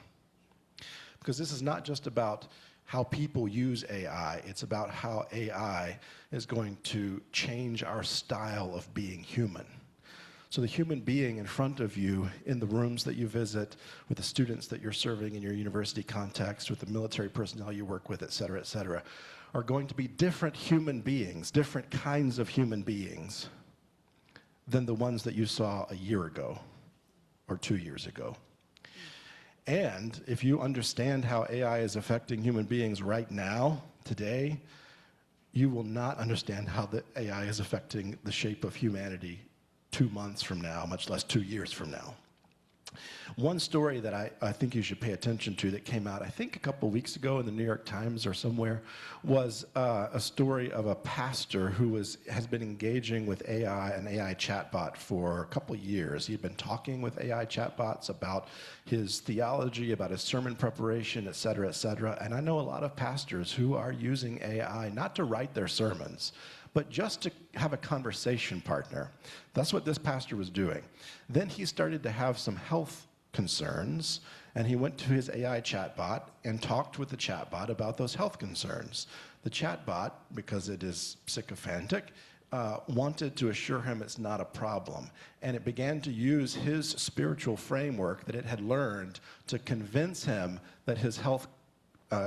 Because this is not just about how people use AI, it's about how AI is going to change our style of being human. So the human being in front of you in the rooms that you visit, with the students that you're serving in your university context, with the military personnel you work with, et cetera, are going to be different human beings, different kinds of human beings than the ones that you saw a year ago or 2 years ago. And if you understand how AI is affecting human beings right now, today, you will not understand how the AI is affecting the shape of humanity 2 months from now, much less 2 years from now. One story that I think you should pay attention to that came out, I think a couple weeks ago in the New York Times or somewhere, was a story of a pastor who has been engaging with an AI chatbot for a couple years. He'd been talking with AI chatbots about his theology, about his sermon preparation, et cetera, et cetera. And I know a lot of pastors who are using AI not to write their sermons, but just to have a conversation partner. That's what this pastor was doing. Then he started to have some health concerns, and he went to his AI chatbot and talked with the chatbot about those health concerns. The chatbot, because it is sycophantic, wanted to assure him it's not a problem, and it began to use his spiritual framework that it had learned to convince him that his health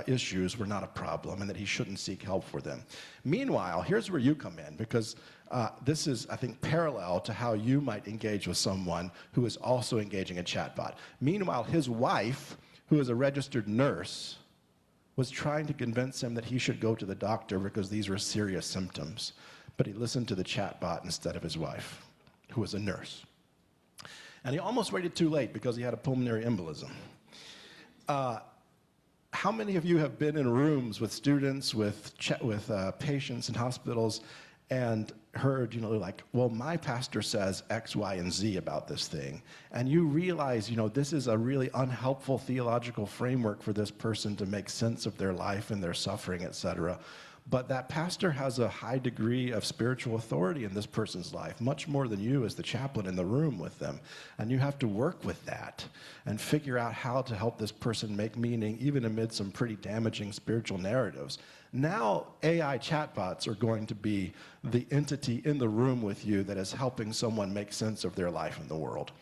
issues were not a problem and that he shouldn't seek help for them. Meanwhile, here's where you come in, because this is, I think, parallel to how you might engage with someone who is also engaging a chatbot. Meanwhile, his wife, who is a registered nurse, was trying to convince him that he should go to the doctor because these were serious symptoms. But he listened to the chatbot instead of his wife, who was a nurse. And he almost waited too late because he had a pulmonary embolism. How many of you have been in rooms with students, with patients in hospitals, and heard, like, well, my pastor says X, Y, and Z about this thing, and you realize, this is a really unhelpful theological framework for this person to make sense of their life and their suffering, et cetera. But that pastor has a high degree of spiritual authority in this person's life, much more than you as the chaplain in the room with them. And you have to work with that and figure out how to help this person make meaning, even amid some pretty damaging spiritual narratives. Now, AI chatbots are going to be the entity in the room with you that is helping someone make sense of their life in the world.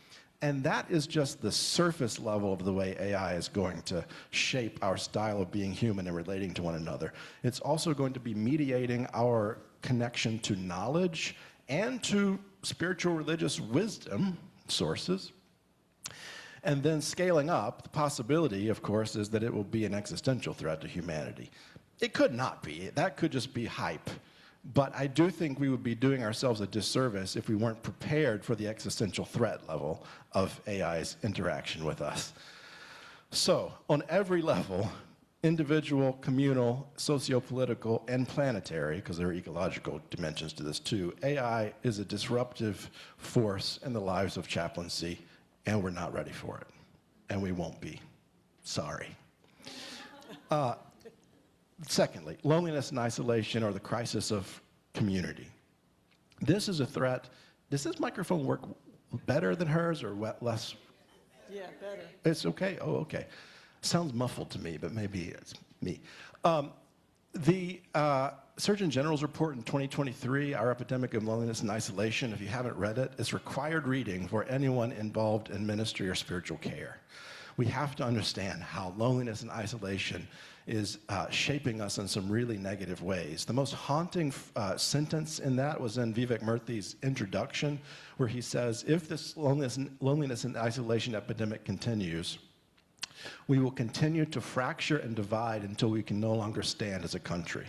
And that is just the surface level of the way AI is going to shape our style of being human and relating to one another. It's also going to be mediating our connection to knowledge and to spiritual religious wisdom sources. And then scaling up, the possibility, of course, is that it will be an existential threat to humanity. It could not be. That could just be hype. But I do think we would be doing ourselves a disservice if we weren't prepared for the existential threat level of AI's interaction with us. So, on every level, individual, communal, socio-political, and planetary, because there are ecological dimensions to this too, AI is a disruptive force in the lives of chaplaincy, and we're not ready for it. And we won't be. Sorry. Secondly, loneliness and isolation, or the crisis of community. This is a threat. Does this microphone work better than hers or less? Yeah, better. It's okay? Oh, okay. Sounds muffled to me, but maybe it's me. The Surgeon General's report in 2023, Our Epidemic of Loneliness and Isolation, if you haven't read it, is required reading for anyone involved in ministry or spiritual care. We have to understand how loneliness and isolation is shaping us in some really negative ways. The most haunting sentence in that was in Vivek Murthy's introduction, where he says, if this loneliness and isolation epidemic continues, we will continue to fracture and divide until we can no longer stand as a country.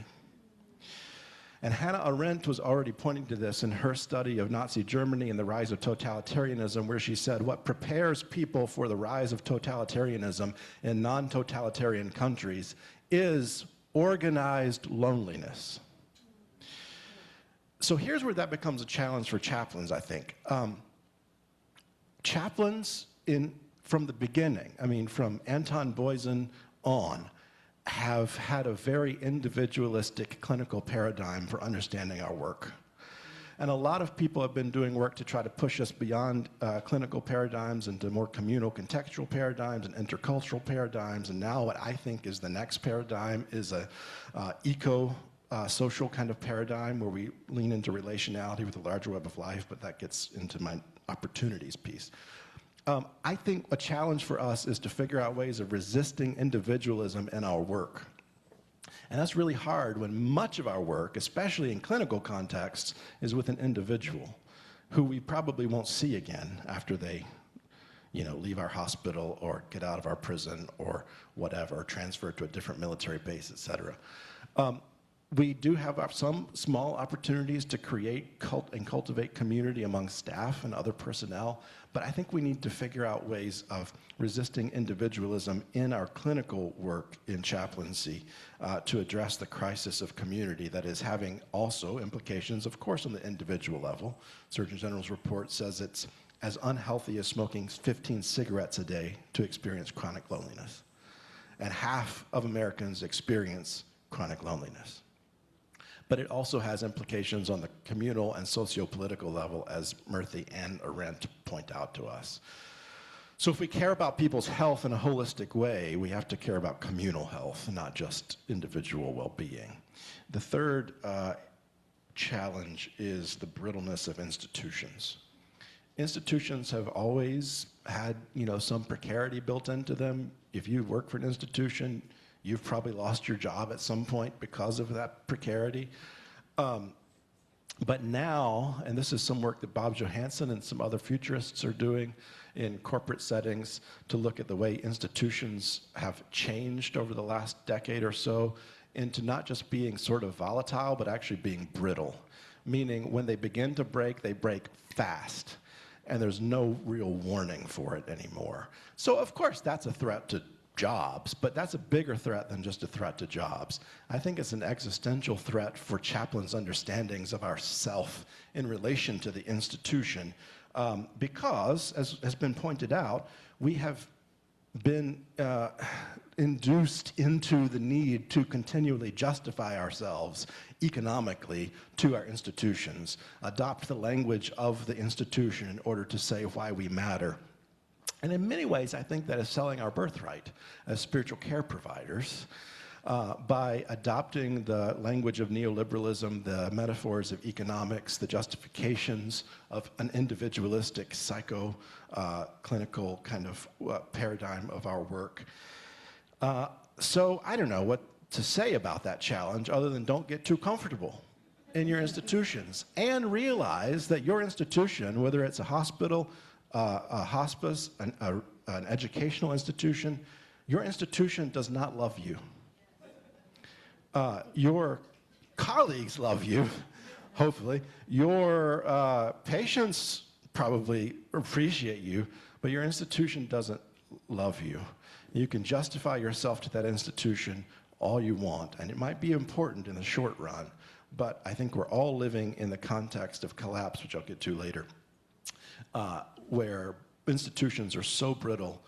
And Hannah Arendt was already pointing to this in her study of Nazi Germany and the rise of totalitarianism, where she said what prepares people for the rise of totalitarianism in non-totalitarian countries is organized loneliness. So here's where that becomes a challenge for chaplains, I think. Chaplains, from the beginning, from Anton Boysen on, have had a very individualistic clinical paradigm for understanding our work. And a lot of people have been doing work to try to push us beyond clinical paradigms into more communal contextual paradigms and intercultural paradigms. And now what I think is the next paradigm is a eco-social kind of paradigm where we lean into relationality with the larger web of life, but that gets into my opportunities piece. I think a challenge for us is to figure out ways of resisting individualism in our work. And that's really hard when much of our work, especially in clinical contexts, is with an individual who we probably won't see again after they, leave our hospital or get out of our prison or whatever, transfer to a different military base, et cetera. We do have some small opportunities to create and cultivate community among staff and other personnel, but I think we need to figure out ways of resisting individualism in our clinical work in chaplaincy to address the crisis of community that is having also implications, of course, on the individual level. Surgeon General's report says it's as unhealthy as smoking 15 cigarettes a day to experience chronic loneliness. And half of Americans experience chronic loneliness. But it also has implications on the communal and socio-political level, as Murthy and Arendt point out to us. So if we care about people's health in a holistic way, we have to care about communal health, not just individual well-being. The third challenge is the brittleness of institutions. Institutions have always had, some precarity built into them. If you work for an institution, you've probably lost your job at some point because of that precarity. But now, and this is some work that Bob Johansen and some other futurists are doing in corporate settings to look at the way institutions have changed over the last decade or so into not just being sort of volatile, but actually being brittle. Meaning when they begin to break, they break fast. And there's no real warning for it anymore. So of course that's a threat to jobs, but that's a bigger threat than just a threat to jobs. I think it's an existential threat for chaplains' understandings of ourself in relation to the institution, because, as has been pointed out, we have been induced into the need to continually justify ourselves economically to our institutions, adopt the language of the institution in order to say why we matter. And in many ways, I think that is selling our birthright as spiritual care providers by adopting the language of neoliberalism, the metaphors of economics, the justifications of an individualistic psycho-clinical kind of paradigm of our work. So I don't know what to say about that challenge other than don't get too comfortable in your institutions and realize that your institution, whether it's a hospital, a hospice, an educational institution, your institution does not love you. Your colleagues love you, hopefully. Your patients probably appreciate you, but your institution doesn't love you. You can justify yourself to that institution all you want, and it might be important in the short run, but I think we're all living in the context of collapse, which I'll get to later, where institutions are so brittle,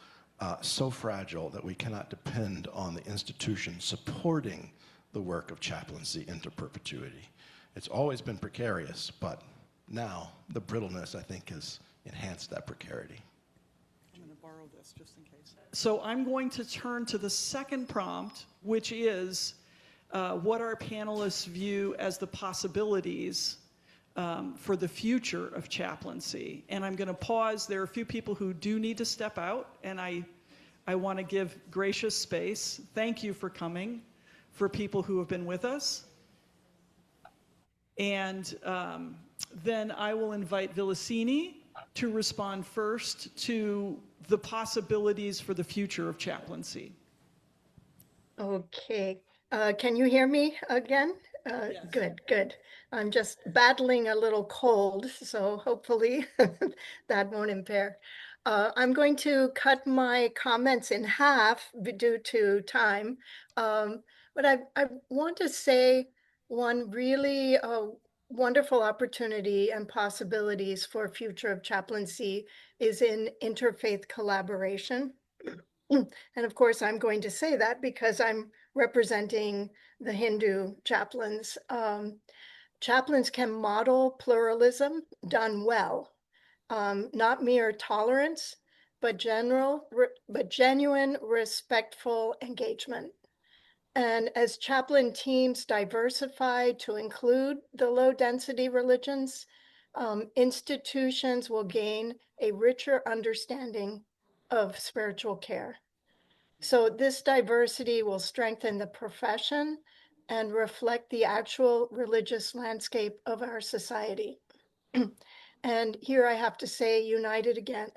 so fragile that we cannot depend on the institution supporting the work of chaplaincy into perpetuity. It's always been precarious, but now the brittleness, I think, has enhanced that precarity. I'm going to borrow this just in case. So I'm going to turn to the second prompt, which is what our panelists view as the possibilities for the future of chaplaincy. And I'm going to pause. There are a few people who do need to step out, and I want to give gracious space. Thank you for coming, for people who have been with us. And then I will invite Villasini to respond first to the possibilities for the future of chaplaincy. Okay. Can you hear me again? Yes. Good. I'm just battling a little cold, so hopefully that won't impair. I'm going to cut my comments in half due to time, but I want to say one really wonderful opportunity and possibilities for future of chaplaincy is in interfaith collaboration. And of course, I'm going to say that because I'm representing the Hindu chaplains. Chaplains can model pluralism done well, not mere tolerance, but genuine, respectful engagement. And as chaplain teams diversify to include the low-density religions, institutions will gain a richer understanding of spiritual care. So this diversity will strengthen the profession and reflect the actual religious landscape of our society. And here I have to say United again.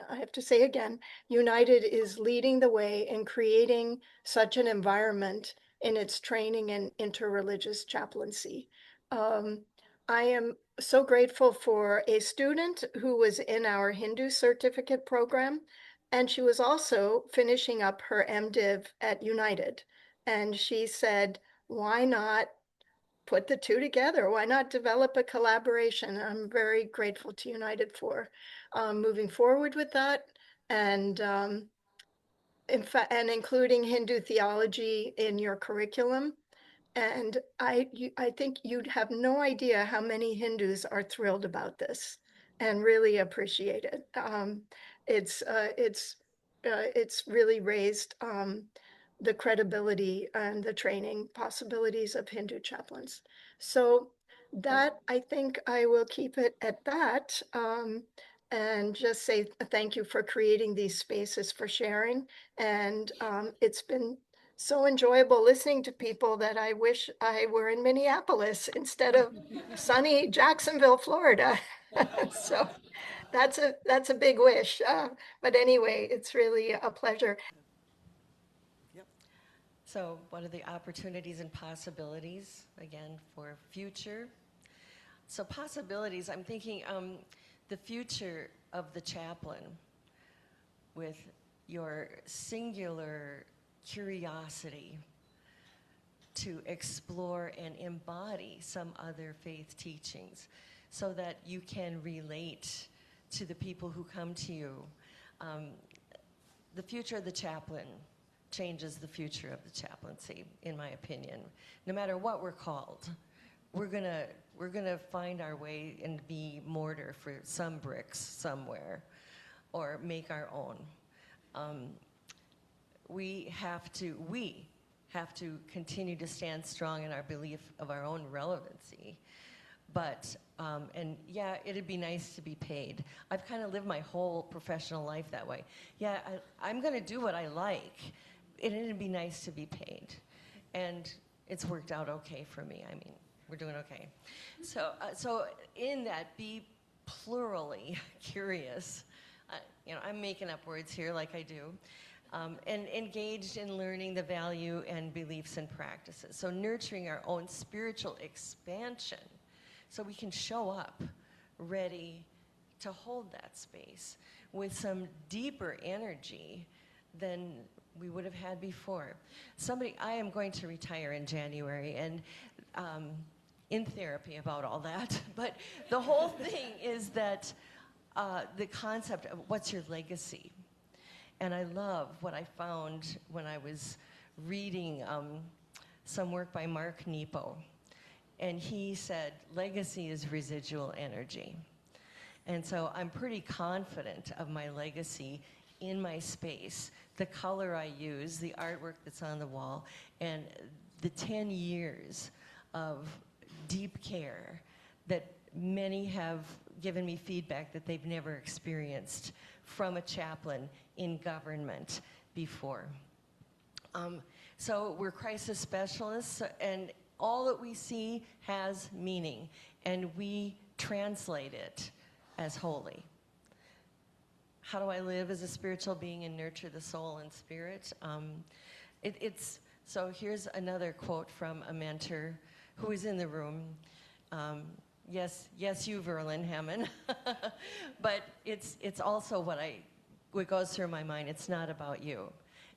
United is leading the way in creating such an environment in its training in interreligious chaplaincy. I am so grateful for a student who was in our Hindu certificate program, and she was also finishing up her MDiv at United. And she said, why not put the two together? Why not develop a collaboration? I'm very grateful to United for moving forward with that. And in fact, and including Hindu theology in your curriculum. And I think you'd have no idea how many Hindus are thrilled about this and really appreciate it. It's really raised the credibility and the training possibilities of Hindu chaplains. So that, I think I will keep it at that, and just say thank you for creating these spaces for sharing. And it's been so enjoyable listening to people that I wish I were in Minneapolis instead of sunny Jacksonville, Florida. So that's a big wish. But anyway, it's really a pleasure. So what are the opportunities and possibilities, again, for future? So possibilities, I'm thinking the future of the chaplain with your singular curiosity to explore and embody some other faith teachings so that you can relate to the people who come to you. The future of the chaplain changes the future of the chaplaincy, in my opinion. No matter what we're called, we're gonna find our way and be mortar for some bricks somewhere, or make our own. We have to continue to stand strong in our belief of our own relevancy. But, and yeah, it'd be nice to be paid. I've kind of lived my whole professional life that way. Yeah, I'm gonna do what I like. It'd be nice to be paid. And it's worked out okay for me. I mean, we're doing okay. So, so in that, be plurally curious. You know, I'm making up words here like I do. And engaged in learning the value and beliefs and practices. So nurturing our own spiritual expansion so we can show up ready to hold that space with some deeper energy than we would have had before. I am going to retire in January, and in therapy about all that, but the whole thing is that the concept of what's your legacy? And I love what I found when I was reading some work by Mark Nepo. And he said, legacy is residual energy. And so I'm pretty confident of my legacy in my space, the color I use, the artwork that's on the wall, and the 10 years of deep care that many have given me feedback that they've never experienced from a chaplain in government before. So we're crisis specialists, and all that we see has meaning, and we translate it as holy. How do I live as a spiritual being and nurture the soul and spirit? So here's another quote from a mentor who is in the room. Yes, you, Verlin Hammond. But it's also what goes through my mind. It's not about you,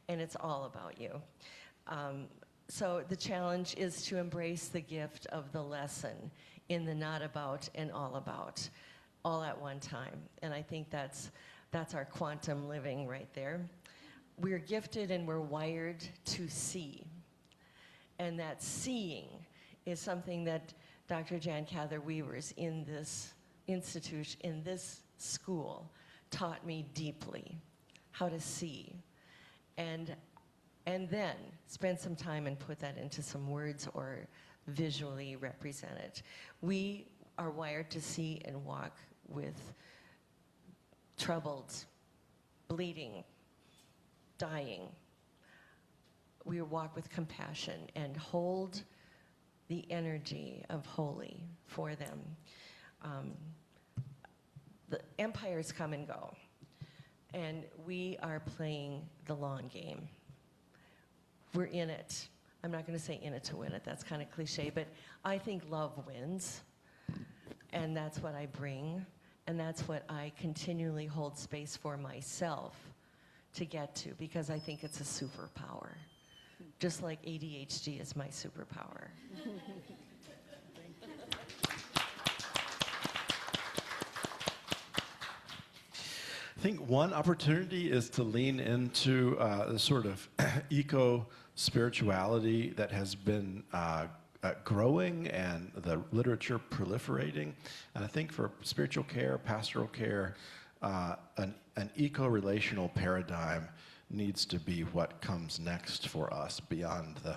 and it's all about you. So the challenge is to embrace the gift of the lesson in the not about and all about, all at one time. And I think that's our quantum living right there. We're gifted and we're wired to see. And that seeing is something that Dr. Jan Cather-Weavers in this institution, in this school, taught me deeply how to see. And then spend some time and put that into some words or visually represent it. We are wired to see and walk with troubled, bleeding, dying. We walk with compassion and hold the energy of holy for them. The empires come and go, and we are playing the long game. We're in it I'm not going to say in it to win it, that's kind of cliche, but I think love wins. And that's what I bring. And that's what I continually hold space for myself to get to, because I think it's a superpower. Just like ADHD is my superpower. I think one opportunity is to lean into the sort of eco-spirituality that has been growing and the literature proliferating. And I think for spiritual care, pastoral care, an eco-relational paradigm needs to be what comes next for us beyond the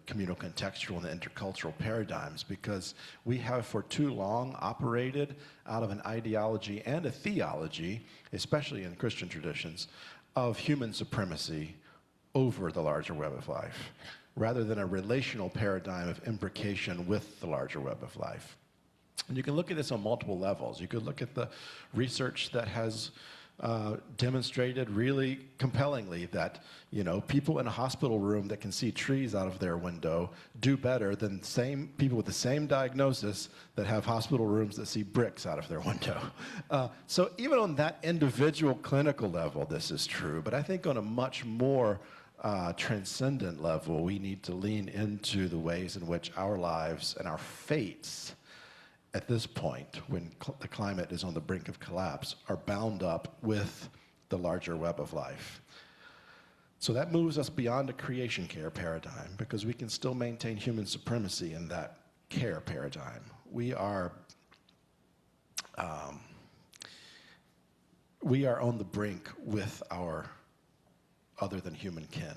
communal contextual and the intercultural paradigms, because we have for too long operated out of an ideology and a theology, especially in Christian traditions, of human supremacy over the larger web of life, rather than a relational paradigm of imbrication with the larger web of life. And you can look at this on multiple levels. You could look at the research that has demonstrated really compellingly that people in a hospital room that can see trees out of their window do better than people with the same diagnosis that have hospital rooms that see bricks out of their window. So even on that individual clinical level, this is true. But I think on a much more transcendent level, we need to lean into the ways in which our lives and our fates at this point, when the climate is on the brink of collapse, are bound up with the larger web of life. So that moves us beyond a creation care paradigm, because we can still maintain human supremacy in that care paradigm. We are on the brink with our other than human kin.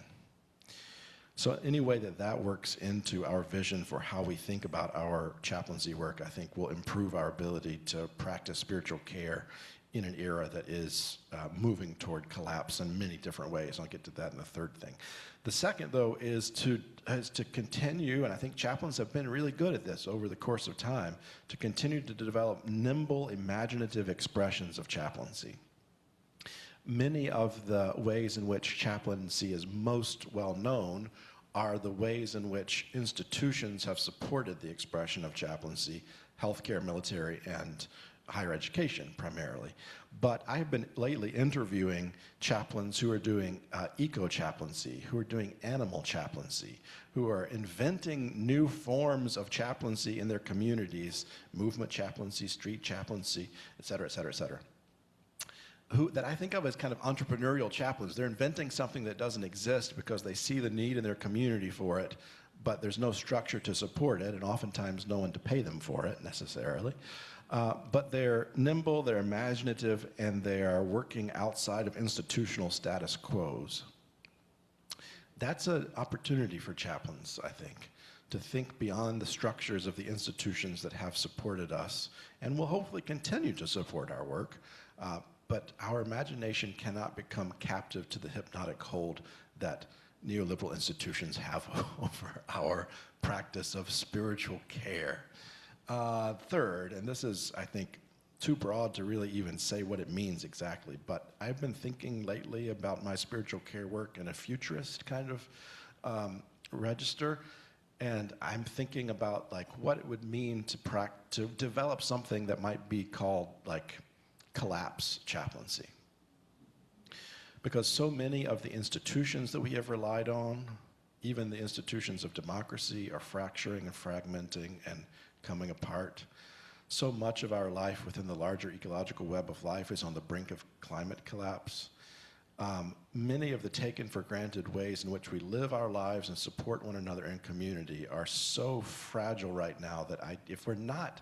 So any way that works into our vision for how we think about our chaplaincy work, I think will improve our ability to practice spiritual care in an era that is moving toward collapse in many different ways. I'll get to that in the third thing. The second, though, is to continue, and I think chaplains have been really good at this over the course of time, to continue to develop nimble, imaginative expressions of chaplaincy. Many of the ways in which chaplaincy is most well known are the ways in which institutions have supported the expression of chaplaincy, healthcare, military, and higher education primarily. But I have been lately interviewing chaplains who are doing eco-chaplaincy, who are doing animal chaplaincy, who are inventing new forms of chaplaincy in their communities, movement chaplaincy, street chaplaincy, et cetera, et cetera, et cetera. That I think of as kind of entrepreneurial chaplains. They're inventing something that doesn't exist because they see the need in their community for it, but there's no structure to support it, and oftentimes no one to pay them for it necessarily. But they're nimble, they're imaginative, and they are working outside of institutional status quos. That's an opportunity for chaplains, I think, to think beyond the structures of the institutions that have supported us and will hopefully continue to support our work. But our imagination cannot become captive to the hypnotic hold that neoliberal institutions have over our practice of spiritual care. Third, and this is, I think, too broad to really even say what it means exactly, but I've been thinking lately about my spiritual care work in a futurist kind of register, and I'm thinking about what it would mean to develop something that might be called collapse chaplaincy. Because so many of the institutions that we have relied on, even the institutions of democracy, are fracturing and fragmenting and coming apart. So much of our life within the larger ecological web of life is on the brink of climate collapse. Many of the taken for granted ways in which we live our lives and support one another in community are so fragile right now that if we're not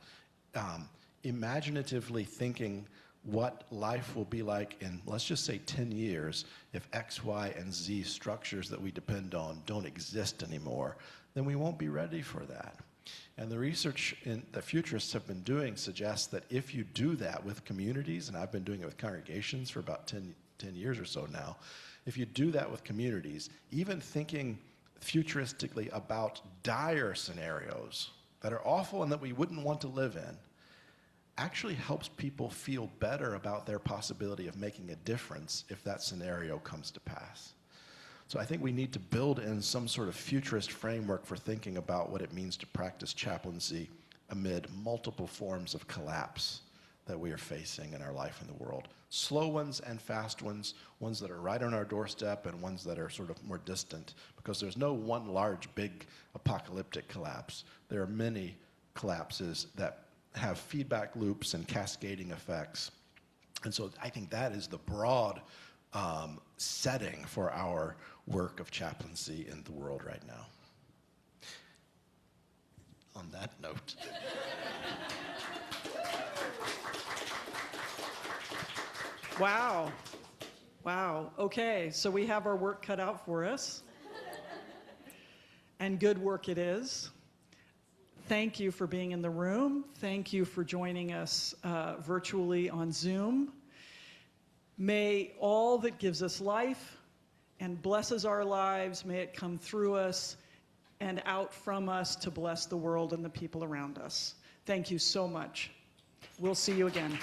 imaginatively thinking what life will be like in, let's just say, 10 years, if X, Y, and Z structures that we depend on don't exist anymore, then we won't be ready for that. And the research that futurists have been doing suggests that if you do that with communities, and I've been doing it with congregations for about 10 years or so now, if you do that with communities, even thinking futuristically about dire scenarios that are awful and that we wouldn't want to live in, actually helps people feel better about their possibility of making a difference if that scenario comes to pass. So I think we need to build in some sort of futurist framework for thinking about what it means to practice chaplaincy amid multiple forms of collapse that we are facing in our life in the world. Slow ones and fast ones, ones that are right on our doorstep and ones that are sort of more distant, because there's no one large, big apocalyptic collapse. There are many collapses that have feedback loops and cascading effects. And so I think that is the broad setting for our work of chaplaincy in the world right now. On that note. Wow. Wow. Okay, so we have our work cut out for us. And good work it is. Thank you for being in the room. Thank you for joining us virtually on Zoom. May all that gives us life and blesses our lives, may it come through us and out from us to bless the world and the people around us. Thank you so much. We'll see you again.